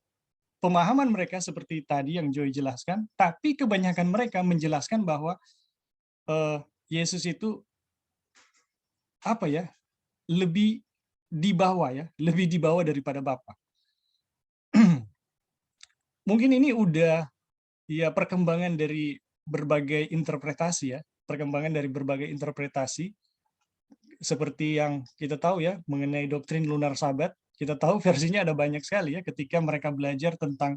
pemahaman mereka seperti tadi yang Joy jelaskan, tapi kebanyakan mereka menjelaskan bahwa Yesus itu apa ya, lebih di bawah daripada Bapa. Mungkin ini udah ya perkembangan dari berbagai interpretasi ya, seperti yang kita tahu ya mengenai doktrin lunar Sabat. Kita tahu versinya ada banyak sekali ya ketika mereka belajar tentang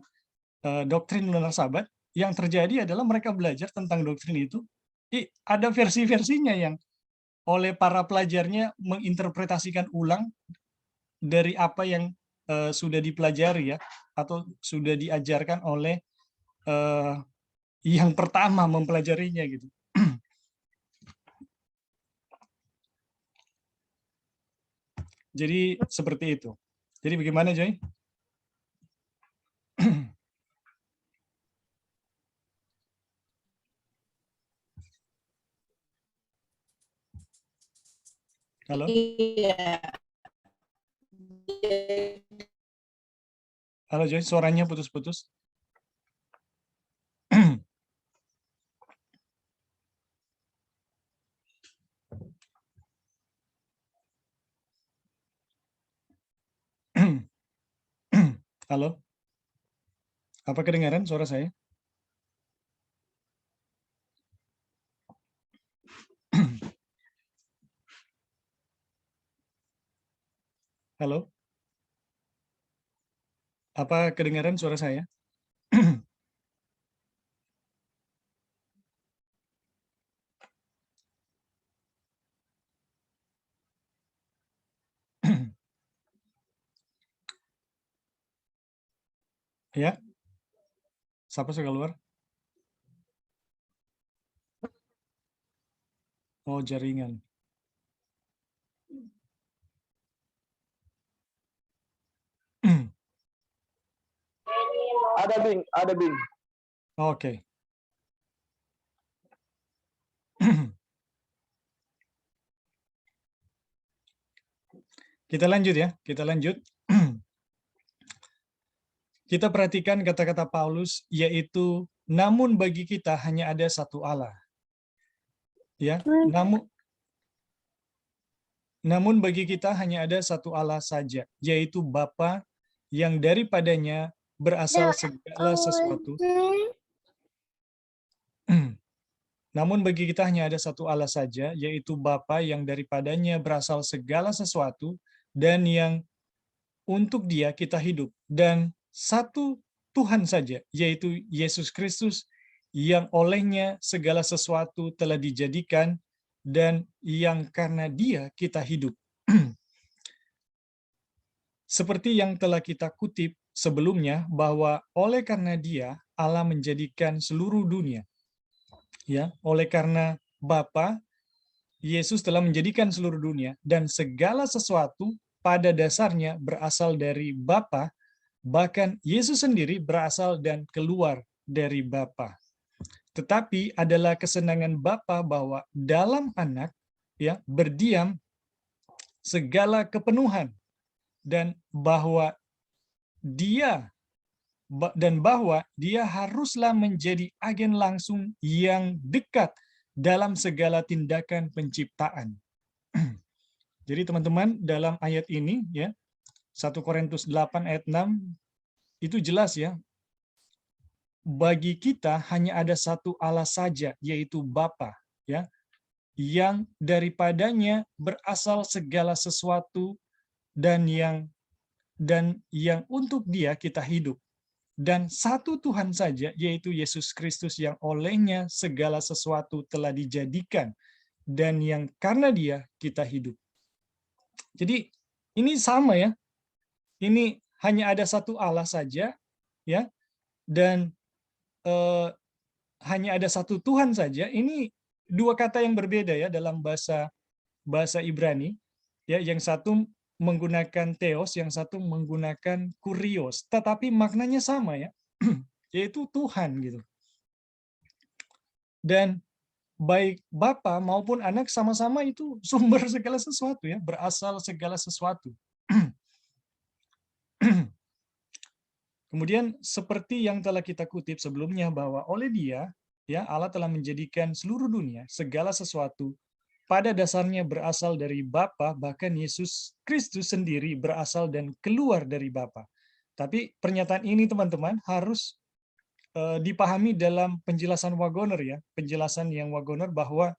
doktrin lunar Sabat. Yang terjadi adalah mereka belajar tentang doktrin itu, ada versi-versinya yang oleh para pelajarnya menginterpretasikan ulang dari apa yang sudah dipelajari ya, atau sudah diajarkan oleh yang pertama mempelajarinya gitu. Jadi seperti itu. Jadi bagaimana, Joy? Halo? Iya. Halo, Joy, suaranya putus-putus. Halo? Apa kedengaran suara saya? Halo? Apa kedengaran suara saya? Ya? Siapa suka keluar? Oh, jaringan. Ada Bing. Oke. Kita lanjut ya, kita lanjut. Kita perhatikan kata-kata Paulus, yaitu namun bagi kita hanya ada satu Allah. Ya, namun bagi kita hanya ada satu Allah saja, yaitu Bapa yang daripadanya berasal segala sesuatu. Namun bagi kita hanya ada satu Allah saja, yaitu Bapa yang daripadanya berasal segala sesuatu dan yang untuk Dia kita hidup. Dan satu Tuhan saja, yaitu Yesus Kristus, yang olehnya segala sesuatu telah dijadikan dan yang karena Dia kita hidup. Seperti yang telah kita kutip sebelumnya, bahwa oleh karena Dia Allah menjadikan seluruh dunia. Ya, oleh karena Bapa, Yesus telah menjadikan seluruh dunia dan segala sesuatu pada dasarnya berasal dari Bapa, bahkan Yesus sendiri berasal dan keluar dari Bapa. Tetapi adalah kesenangan Bapa bahwa dalam Anak ya berdiam segala kepenuhan dan bahwa dia haruslah menjadi agen langsung yang dekat dalam segala tindakan penciptaan. Jadi teman-teman, dalam ayat ini ya, 1 Korintus 8 ayat 6 itu jelas ya. Bagi kita hanya ada satu Allah saja, yaitu Bapa, ya, yang daripadanya berasal segala sesuatu dan yang untuk Dia kita hidup. Dan satu Tuhan saja, yaitu Yesus Kristus yang olehnya segala sesuatu telah dijadikan dan yang karena Dia kita hidup. Jadi ini sama ya. Ini hanya ada satu Allah saja ya, dan hanya ada satu Tuhan saja. Ini dua kata yang berbeda ya dalam bahasa Ibrani. Ya, yang satu menggunakan theos, yang satu menggunakan kurios, tetapi maknanya sama ya, yaitu Tuhan gitu. Dan baik Bapa maupun Anak sama-sama itu sumber segala sesuatu ya, berasal segala sesuatu. Kemudian seperti yang telah kita kutip sebelumnya bahwa oleh Dia ya Allah telah menjadikan seluruh dunia segala sesuatu pada dasarnya berasal dari Bapa, bahkan Yesus Kristus sendiri berasal dan keluar dari Bapa. Tapi pernyataan ini teman-teman harus dipahami dalam penjelasan Wagoner ya, penjelasan yang Wagoner bahwa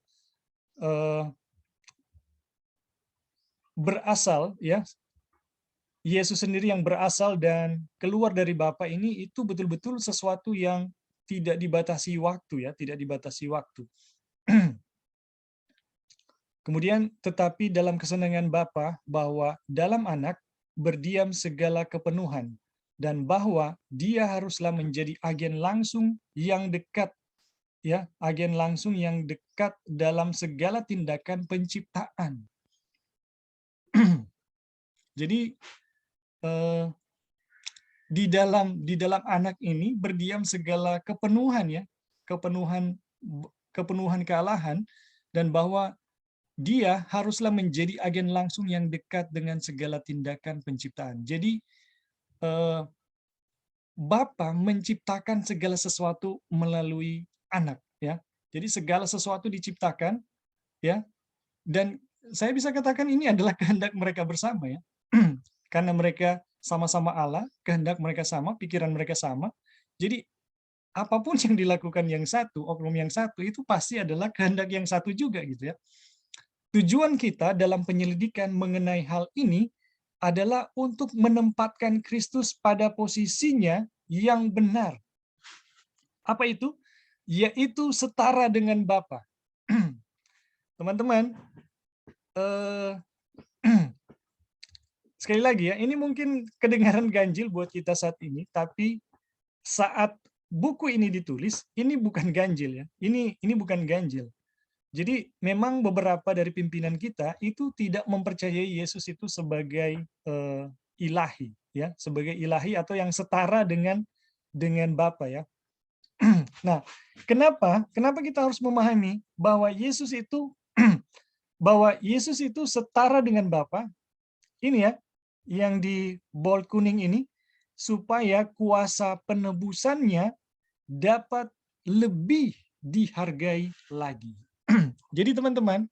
berasal ya, Yesus sendiri yang berasal dan keluar dari Bapa ini itu betul-betul sesuatu yang tidak dibatasi waktu ya, tidak dibatasi waktu. Kemudian, tetapi dalam kesenangan Bapa bahwa dalam Anak berdiam segala kepenuhan, dan bahwa Dia haruslah menjadi agen langsung yang dekat, ya, agen langsung yang dekat dalam segala tindakan penciptaan. Jadi di dalam Anak ini berdiam segala kepenuhan ya, kepenuhan kealahan, dan bahwa Dia haruslah menjadi agen langsung yang dekat dengan segala tindakan penciptaan. Jadi Bapa menciptakan segala sesuatu melalui Anak, ya. Jadi segala sesuatu diciptakan, ya. Dan saya bisa katakan ini adalah kehendak mereka bersama, ya. Karena mereka sama-sama Allah, kehendak mereka sama, pikiran mereka sama. Jadi apapun yang dilakukan yang satu, oknum yang satu, itu pasti adalah kehendak yang satu juga, gitu ya. Tujuan kita dalam penyelidikan mengenai hal ini adalah untuk menempatkan Kristus pada posisinya yang benar. Apa itu? Yaitu setara dengan Bapa. Teman-teman, sekali lagi ya, ini mungkin kedengaran ganjil buat kita saat ini, tapi saat buku ini ditulis, ini bukan ganjil ya. Ini bukan ganjil. Jadi memang beberapa dari pimpinan kita itu tidak mempercayai Yesus itu sebagai ilahi, ya, sebagai ilahi atau yang setara dengan Bapa ya. Nah, kenapa kita harus memahami bahwa Yesus itu setara dengan Bapa? Ini ya, yang di bold kuning ini, supaya kuasa penebusannya dapat lebih dihargai lagi. Jadi teman-teman,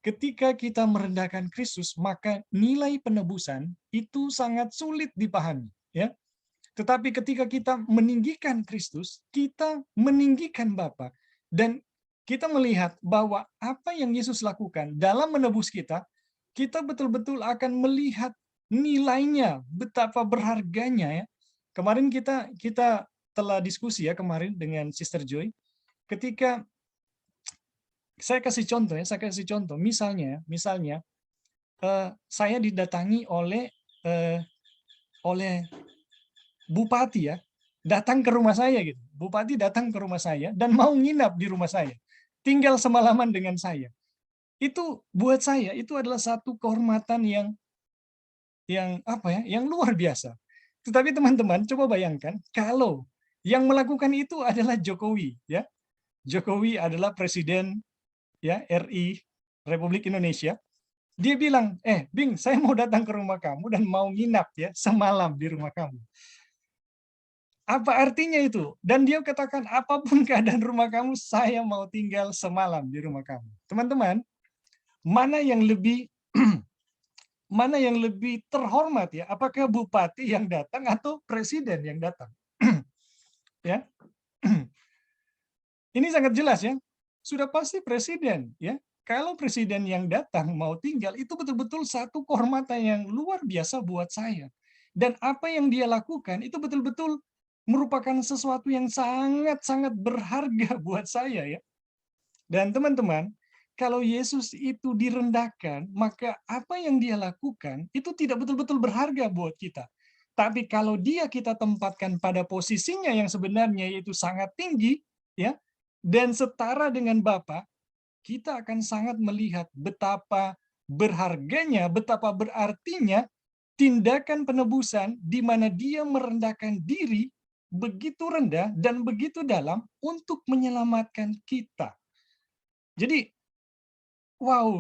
ketika kita merendahkan Kristus, maka nilai penebusan itu sangat sulit dipahami, ya. Tetapi ketika kita meninggikan Kristus, kita meninggikan Bapa, dan kita melihat bahwa apa yang Yesus lakukan dalam menebus kita, kita betul-betul akan melihat nilainya, betapa berharganya, ya. Kemarin kita telah diskusi ya kemarin dengan Sister Joy, ketika saya kasih contoh, misalnya saya didatangi oleh bupati, ya, datang ke rumah saya gitu. Bupati datang ke rumah saya dan mau nginap di rumah saya, tinggal semalaman dengan saya. Itu buat saya itu adalah satu kehormatan yang yang luar biasa. Tetapi teman-teman coba bayangkan kalau yang melakukan itu adalah Jokowi, ya. Jokowi adalah presiden, ya, RI Republik Indonesia. Dia bilang, Bing, saya mau datang ke rumah kamu dan mau nginap ya semalam di rumah kamu. Apa artinya itu? Dan dia katakan, apapun keadaan rumah kamu, saya mau tinggal semalam di rumah kamu. Teman-teman, mana yang lebih mana yang lebih terhormat, ya? Apakah bupati yang datang atau presiden yang datang? Ya. Ini sangat jelas, ya. Sudah pasti presiden, ya. Kalau presiden yang datang mau tinggal, itu betul-betul satu kehormatan yang luar biasa buat saya. Dan apa yang dia lakukan itu betul-betul merupakan sesuatu yang sangat-sangat berharga buat saya, ya. Dan teman-teman, kalau Yesus itu direndahkan, maka apa yang dia lakukan itu tidak betul-betul berharga buat kita. Tapi kalau dia kita tempatkan pada posisinya yang sebenarnya yaitu sangat tinggi, ya, dan setara dengan Bapa, kita akan sangat melihat betapa berharganya, betapa berartinya tindakan penebusan di mana dia merendahkan diri begitu rendah dan begitu dalam untuk menyelamatkan kita. Jadi, wow,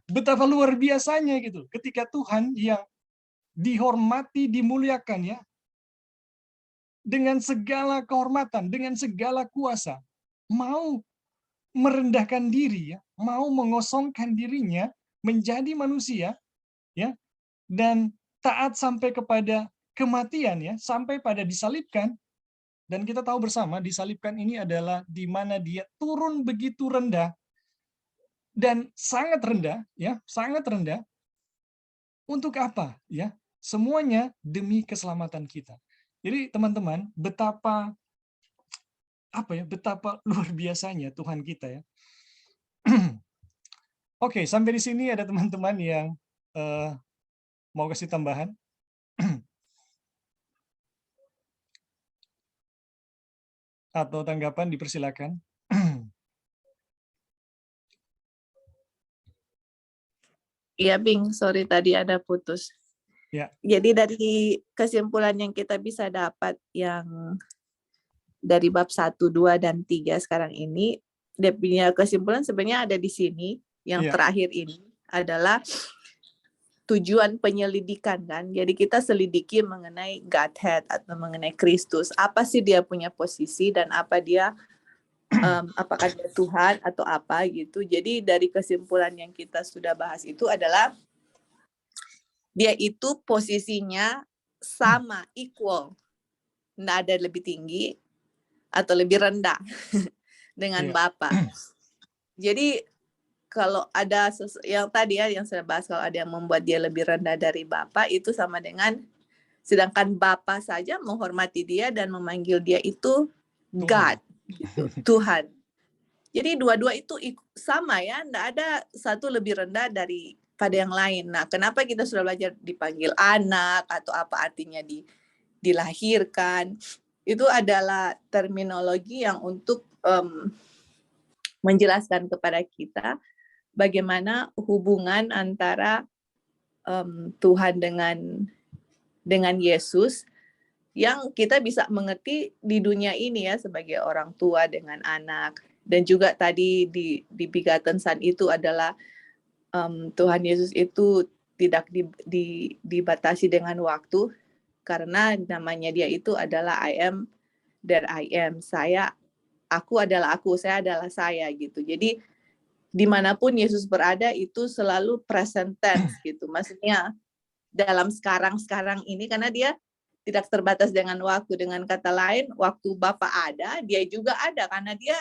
betapa luar biasanya gitu ketika Tuhan yang dihormati, dimuliakan, ya, dengan segala kehormatan, dengan segala kuasa, mau merendahkan diri, ya, mau mengosongkan dirinya menjadi manusia, ya, dan taat sampai kepada kematian, ya, sampai pada disalibkan. Dan kita tahu bersama disalibkan ini adalah di mana dia turun begitu rendah dan sangat rendah, ya, sangat rendah. Untuk apa, ya? Semuanya demi keselamatan kita. Jadi teman-teman, betapa betapa luar biasanya Tuhan kita, ya. Oke, sampai di sini ada teman-teman yang mau kasih tambahan? Atau tanggapan, dipersilakan. Iya, Bing, sorry tadi ada putus. Ya. Jadi dari kesimpulan yang kita bisa dapat yang dari bab 1, 2, dan 3 sekarang ini, dia punya kesimpulan sebenarnya ada di sini. Yang terakhir ini adalah tujuan penyelidikan, kan. Jadi kita selidiki mengenai Godhead atau mengenai Kristus. Apa sih dia punya posisi dan apa dia apakah dia Tuhan atau apa gitu. Jadi dari kesimpulan yang kita sudah bahas itu adalah dia itu posisinya sama, equal. Nggak ada lebih tinggi atau lebih rendah dengan Bapa. Jadi kalau ada yang tadi ya yang saya bahas, kalau ada yang membuat dia lebih rendah dari Bapa, itu sama dengan sedangkan Bapa saja menghormati dia dan memanggil dia itu God, gitu, Tuhan. Jadi dua-dua itu sama, ya, enggak ada satu lebih rendah daripada yang lain. Nah, kenapa kita sudah belajar dipanggil anak atau apa artinya dilahirkan? Itu adalah terminologi yang untuk menjelaskan kepada kita bagaimana hubungan antara Tuhan dengan Yesus yang kita bisa mengerti di dunia ini ya sebagai orang tua dengan anak. Dan juga tadi di Begotten Son itu adalah Tuhan Yesus itu tidak dibatasi dengan waktu, karena namanya dia itu adalah I am that I am. Aku adalah aku, saya adalah saya gitu. Jadi dimanapun Yesus berada itu selalu present tense gitu. Maksudnya dalam sekarang ini, karena dia tidak terbatas dengan waktu. Dengan kata lain, waktu Bapa ada, dia juga ada, karena dia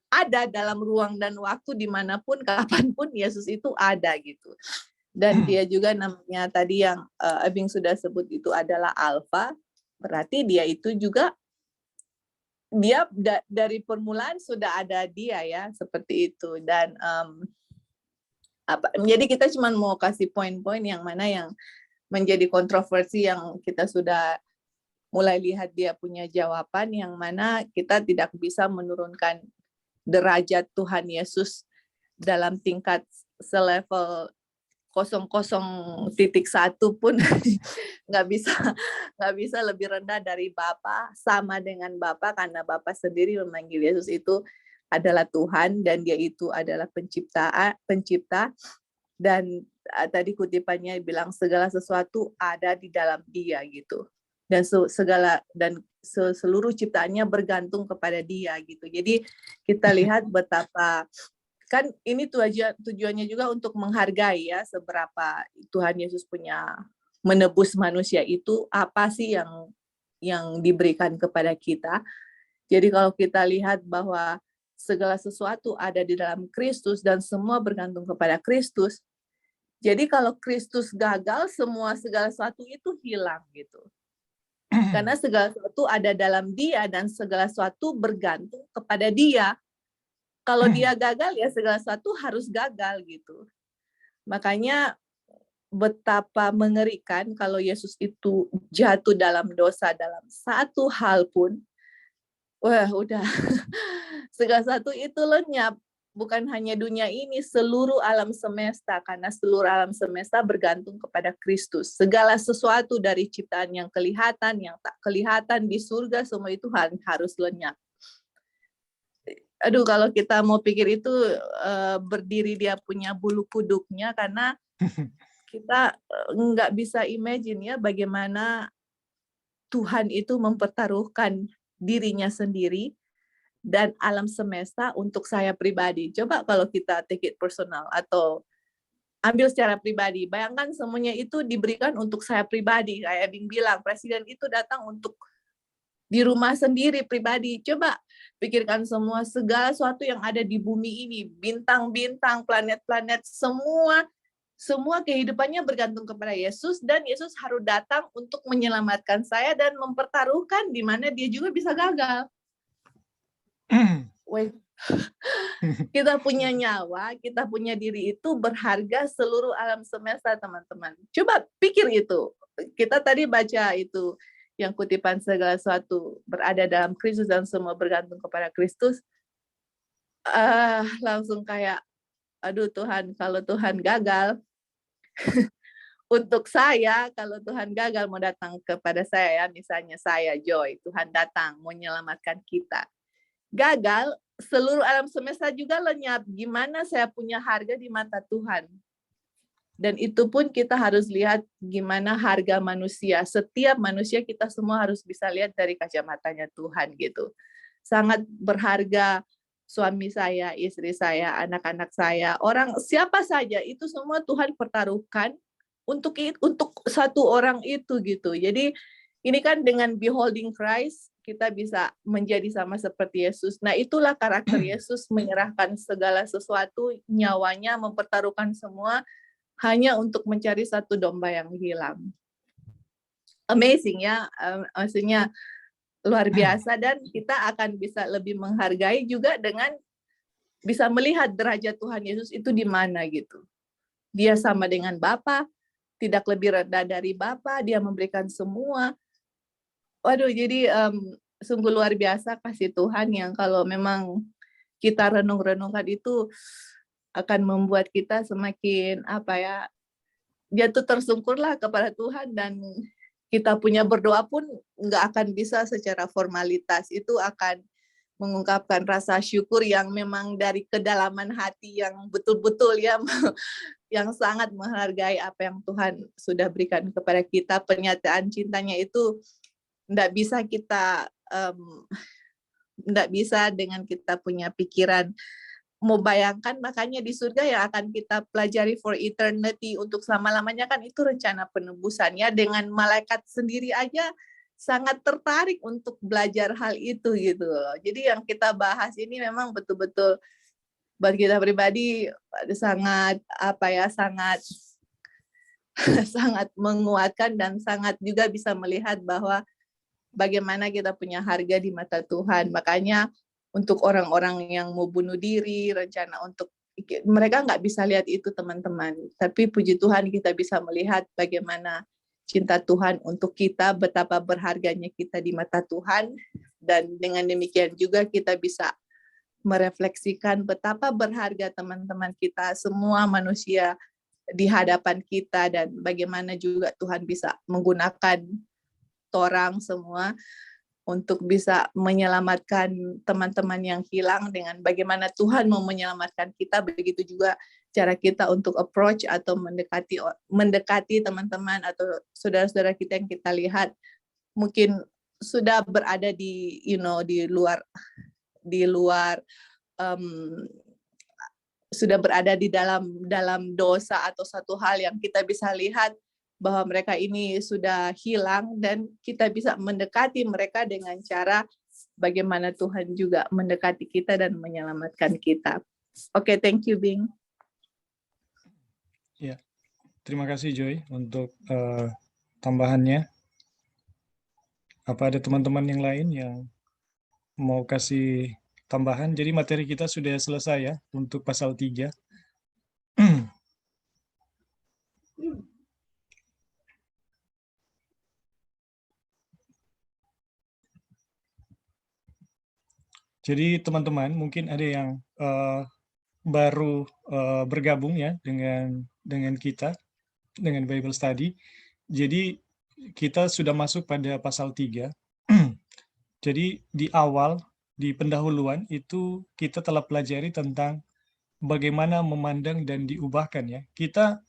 ada dalam ruang dan waktu dimanapun, kapanpun Yesus itu ada gitu. Dan dia juga namanya tadi yang Abing sudah sebut itu adalah Alfa, berarti dia itu juga dari permulaan sudah ada dia ya, seperti itu. Dan jadi kita cuma mau kasih poin-poin yang mana yang menjadi kontroversi yang kita sudah mulai lihat dia punya jawaban, yang mana kita tidak bisa menurunkan derajat Tuhan Yesus dalam tingkat selevel 00.1 pun nggak bisa lebih rendah dari Bapa, sama dengan Bapa, karena Bapa sendiri memanggil Yesus itu adalah Tuhan dan dia itu adalah pencipta. Dan tadi kutipannya bilang segala sesuatu ada di dalam dia gitu. Dan seluruh ciptaannya bergantung kepada dia gitu. Jadi kita lihat betapa, kan ini tujuannya juga untuk menghargai ya seberapa Tuhan Yesus punya menebus manusia itu, apa sih yang diberikan kepada kita. Jadi kalau kita lihat bahwa segala sesuatu ada di dalam Kristus dan semua bergantung kepada Kristus. Jadi kalau Kristus gagal, segala sesuatu itu hilang gitu. Karena segala sesuatu ada dalam dia dan segala sesuatu bergantung kepada dia. Kalau dia gagal, ya segala sesuatu harus gagal gitu. Makanya betapa mengerikan kalau Yesus itu jatuh dalam dosa dalam satu hal pun, wah udah segala sesuatu itu lenyap. Bukan hanya dunia ini, seluruh alam semesta, karena seluruh alam semesta bergantung kepada Kristus. Segala sesuatu dari ciptaan yang kelihatan, yang tak kelihatan di surga, semua itu harus lenyap. Aduh, kalau kita mau pikir itu berdiri dia punya bulu kuduknya, karena kita nggak bisa imagine ya bagaimana Tuhan itu mempertaruhkan dirinya sendiri dan alam semesta untuk saya pribadi. Coba kalau kita take it personal atau ambil secara pribadi. Bayangkan semuanya itu diberikan untuk saya pribadi. Kayak Abing bilang, presiden itu datang untuk di rumah sendiri pribadi. Coba pikirkan segala sesuatu yang ada di bumi ini, bintang-bintang, planet-planet, semua kehidupannya bergantung kepada Yesus, dan Yesus harus datang untuk menyelamatkan saya dan mempertaruhkan di mana dia juga bisa gagal. Kita punya nyawa, kita punya diri itu berharga seluruh alam semesta, teman-teman. Coba pikir itu. Kita tadi baca itu, yang kutipan segala sesuatu berada dalam Kristus dan semua bergantung kepada Kristus. Langsung kayak, aduh Tuhan, kalau Tuhan gagal, untuk saya, kalau Tuhan gagal mau datang kepada saya, ya, misalnya saya, Joy, Tuhan datang mau menyelamatkan kita. Gagal, seluruh alam semesta juga lenyap. Gimana saya punya harga di mata Tuhan? Dan itu pun kita harus lihat gimana harga manusia. Setiap manusia kita semua harus bisa lihat dari kacamatanya Tuhan gitu. Sangat berharga suami saya, istri saya, anak-anak saya, orang siapa saja itu semua Tuhan pertaruhkan untuk satu orang itu gitu. Jadi ini kan dengan beholding Christ kita bisa menjadi sama seperti Yesus. Nah, itulah karakter Yesus, menyerahkan segala sesuatu, nyawanya, mempertaruhkan semua hanya untuk mencari satu domba yang hilang. Amazing ya, maksudnya luar biasa, dan kita akan bisa lebih menghargai juga dengan bisa melihat derajat Tuhan Yesus itu di mana gitu. Dia sama dengan Bapa, tidak lebih rendah dari Bapa, dia memberikan semua. Waduh, jadi sungguh luar biasa kasih Tuhan yang kalau memang kita renung-renungkan itu akan membuat kita semakin jatuh tersungkurlah kepada Tuhan, dan kita punya berdoa pun nggak akan bisa secara formalitas. Itu akan mengungkapkan rasa syukur yang memang dari kedalaman hati yang betul-betul ya, yang sangat menghargai apa yang Tuhan sudah berikan kepada kita. Pernyataan cintanya itu nggak bisa kita, nggak bisa dengan kita punya pikiran mau bayangkan. Makanya di surga yang akan kita pelajari for eternity, untuk selama-lamanya, kan itu rencana penebusannya. Dengan malaikat sendiri aja sangat tertarik untuk belajar hal itu gitu loh. Jadi yang kita bahas ini memang betul-betul buat kita pribadi sangat sangat sangat menguatkan, dan sangat juga bisa melihat bahwa bagaimana kita punya harga di mata Tuhan. Makanya untuk orang-orang yang mau bunuh diri, rencana untuk, mereka nggak bisa lihat itu teman-teman. Tapi puji Tuhan kita bisa melihat bagaimana cinta Tuhan untuk kita, betapa berharganya kita di mata Tuhan. Dan dengan demikian juga kita bisa merefleksikan betapa berharga teman-teman kita, semua manusia di hadapan kita, dan bagaimana juga Tuhan bisa menggunakan orang semua untuk bisa menyelamatkan teman-teman yang hilang. Dengan bagaimana Tuhan mau menyelamatkan kita, begitu juga cara kita untuk approach atau mendekati teman-teman atau saudara-saudara kita yang kita lihat mungkin sudah berada di luar sudah berada di dalam dosa atau satu hal yang kita bisa lihat bahwa mereka ini sudah hilang, dan kita bisa mendekati mereka dengan cara bagaimana Tuhan juga mendekati kita dan menyelamatkan kita. Oke, thank you, Bing. Ya, terima kasih Joy untuk tambahannya. Apa ada teman-teman yang lain yang mau kasih tambahan? Jadi materi kita sudah selesai ya untuk pasal 3. Jadi teman-teman mungkin ada yang baru bergabung ya dengan kita, dengan Bible Study. Jadi kita sudah masuk pada pasal 3. Jadi di awal, di pendahuluan itu kita telah pelajari tentang bagaimana memandang dan diubahkan ya. Kita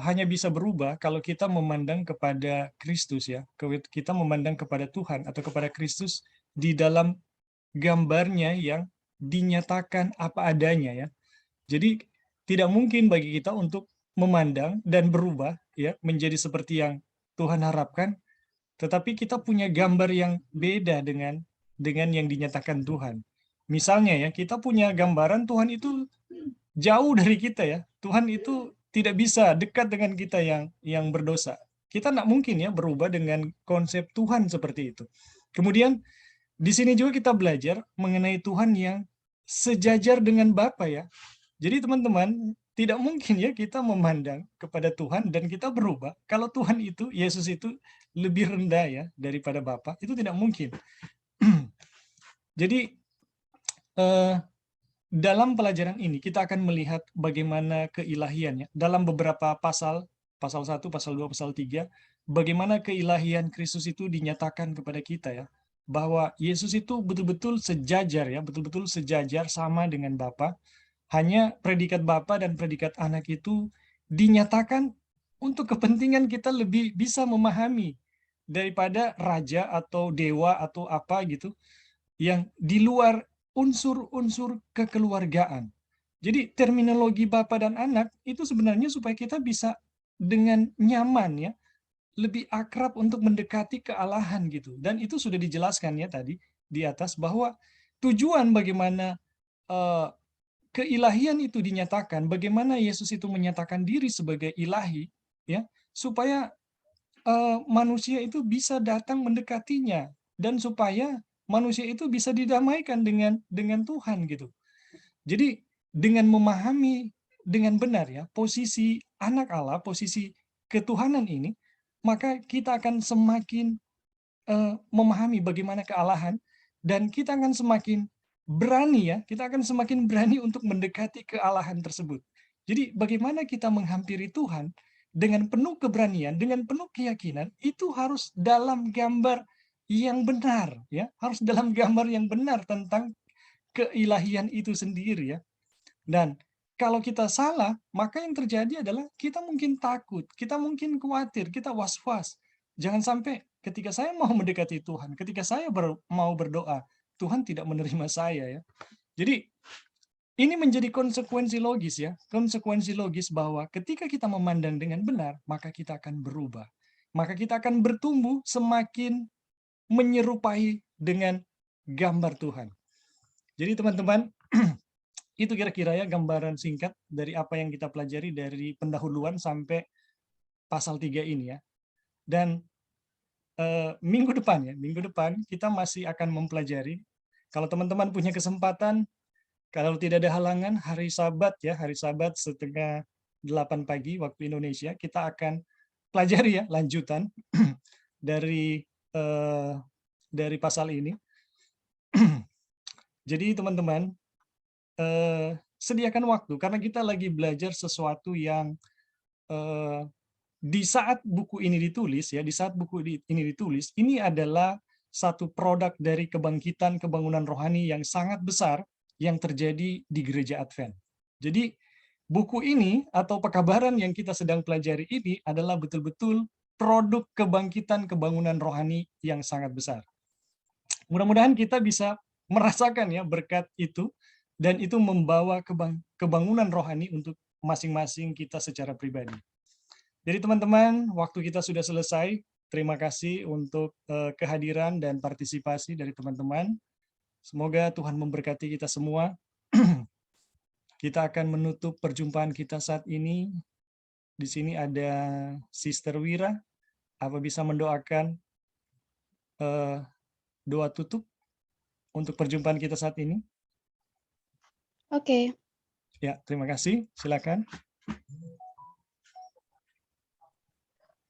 hanya bisa berubah kalau kita memandang kepada Kristus ya. Kita memandang kepada Tuhan atau kepada Kristus di dalam gambarnya yang dinyatakan apa adanya ya. Jadi tidak mungkin bagi kita untuk memandang dan berubah ya menjadi seperti yang Tuhan harapkan, tetapi kita punya gambar yang beda dengan yang dinyatakan Tuhan. Misalnya ya, kita punya gambaran Tuhan itu jauh dari kita ya. Tuhan itu tidak bisa dekat dengan kita yang berdosa. Kita tidak mungkin ya berubah dengan konsep Tuhan seperti itu. Kemudian di sini juga kita belajar mengenai Tuhan yang sejajar dengan Bapa ya. Jadi teman-teman, tidak mungkin ya kita memandang kepada Tuhan dan kita berubah. Kalau Tuhan itu, Yesus itu lebih rendah ya daripada Bapa, itu tidak mungkin. Jadi dalam pelajaran ini kita akan melihat bagaimana keilahiannya dalam beberapa pasal 1, pasal 2, pasal 3, bagaimana keilahian Kristus itu dinyatakan kepada kita ya. Bahwa Yesus itu betul-betul sejajar ya, betul-betul sejajar sama dengan Bapa. Hanya predikat Bapa dan predikat Anak itu dinyatakan untuk kepentingan kita lebih bisa memahami daripada raja atau dewa atau apa gitu yang di luar unsur-unsur kekeluargaan. Jadi terminologi Bapa dan Anak itu sebenarnya supaya kita bisa dengan nyaman ya lebih akrab untuk mendekati kealahan gitu. Dan itu sudah dijelaskan ya tadi di atas bahwa tujuan bagaimana keilahian itu dinyatakan, bagaimana Yesus itu menyatakan diri sebagai ilahi ya, supaya manusia itu bisa datang mendekatinya dan supaya manusia itu bisa didamaikan dengan Tuhan gitu. Jadi dengan memahami dengan benar ya posisi anak Allah, posisi ketuhanan ini, maka kita akan semakin memahami bagaimana kealahan dan kita akan semakin berani ya, kita akan semakin berani untuk mendekati kealahan tersebut. Jadi bagaimana kita menghampiri Tuhan dengan penuh keberanian, dengan penuh keyakinan, itu harus dalam gambar yang benar, ya, harus dalam gambar yang benar tentang keilahian itu sendiri, ya. Dan kalau kita salah, maka yang terjadi adalah kita mungkin takut, kita mungkin khawatir, kita was-was. Jangan sampai ketika saya mau mendekati Tuhan, ketika saya mau berdoa, Tuhan tidak menerima saya, ya. Jadi ini menjadi konsekuensi logis, ya, konsekuensi logis bahwa ketika kita memandang dengan benar, maka kita akan berubah. Maka kita akan bertumbuh semakin menyerupai dengan gambar Tuhan. Jadi teman-teman, itu kira-kira ya gambaran singkat dari apa yang kita pelajari dari pendahuluan sampai pasal 3 ini, ya. Dan minggu depan kita masih akan mempelajari. Kalau teman-teman punya kesempatan, kalau tidak ada halangan, hari Sabat 7:30 pagi waktu Indonesia, kita akan pelajari ya lanjutan dari pasal ini. Jadi teman-teman, sediakan waktu karena kita lagi belajar sesuatu yang di saat buku ini ditulis, ya, ini adalah satu produk dari kebangkitan kebangunan rohani yang sangat besar yang terjadi di gereja Advent. Jadi buku ini atau pekabaran yang kita sedang pelajari ini adalah betul-betul produk kebangkitan kebangunan rohani yang sangat besar. Mudah-mudahan kita bisa merasakan ya berkat itu, dan itu membawa kebangunan rohani untuk masing-masing kita secara pribadi. Jadi teman-teman, waktu kita sudah selesai. Terima kasih untuk kehadiran dan partisipasi dari teman-teman. Semoga Tuhan memberkati kita semua. Kita akan menutup perjumpaan kita saat ini. Di sini ada Sister Wira. Apa bisa mendoakan doa tutup untuk perjumpaan kita saat ini? Oke. Ya, terima kasih. Silakan.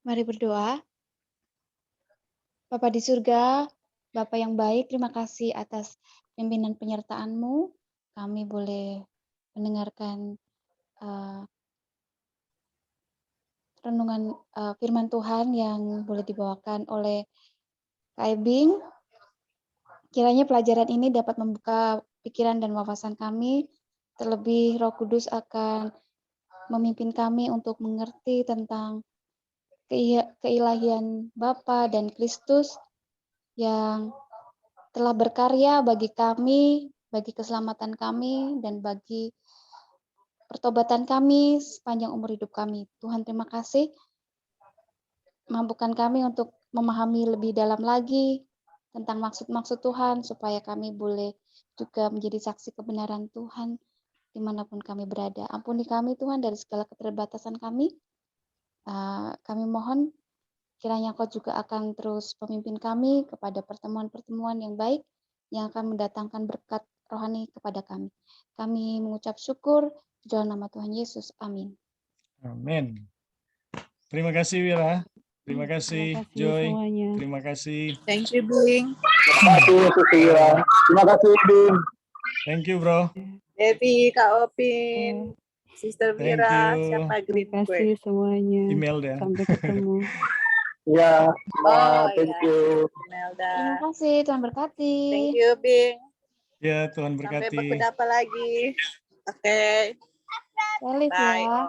Mari berdoa. Bapa di surga, Bapa yang baik, terima kasih atas pimpinan penyertaan-Mu. Kami boleh mendengarkan renungan firman Tuhan yang boleh dibawakan oleh Kak Ebing. Kiranya pelajaran ini dapat membuka pikiran dan wawasan kami, terlebih Roh Kudus akan memimpin kami untuk mengerti tentang keilahian Bapa dan Kristus yang telah berkarya bagi kami, bagi keselamatan kami, dan bagi pertobatan kami sepanjang umur hidup kami. Tuhan, terima kasih. Mampukan kami untuk memahami lebih dalam lagi tentang maksud-maksud Tuhan, supaya kami boleh juga menjadi saksi kebenaran Tuhan dimanapun kami berada. Ampuni kami Tuhan dari segala keterbatasan kami. Kami mohon kiranya Engkau juga akan terus memimpin kami kepada pertemuan-pertemuan yang baik yang akan mendatangkan berkat rohani kepada kami. Kami mengucap syukur di dalam nama Tuhan Yesus. Amin. Amin. Terima kasih Wira. Terima kasih Joy. Semuanya. Terima kasih. Thank you, Bing. Terima kasih, Susiya. Terima kasih, Bing. Thank you, bro. Devi, Kak Opin, Sister Thank Mira, you. siapa greet Terima gue? kasih semuanya. Email deh. Sampai ketemu. Ya, Oh, thank iya. you. Melda. Terima kasih, Tuhan berkati. Thank you, Bing. Ya, Tuhan Sampai berkati. baku dapat lagi. Oke. Salit Bye. ya.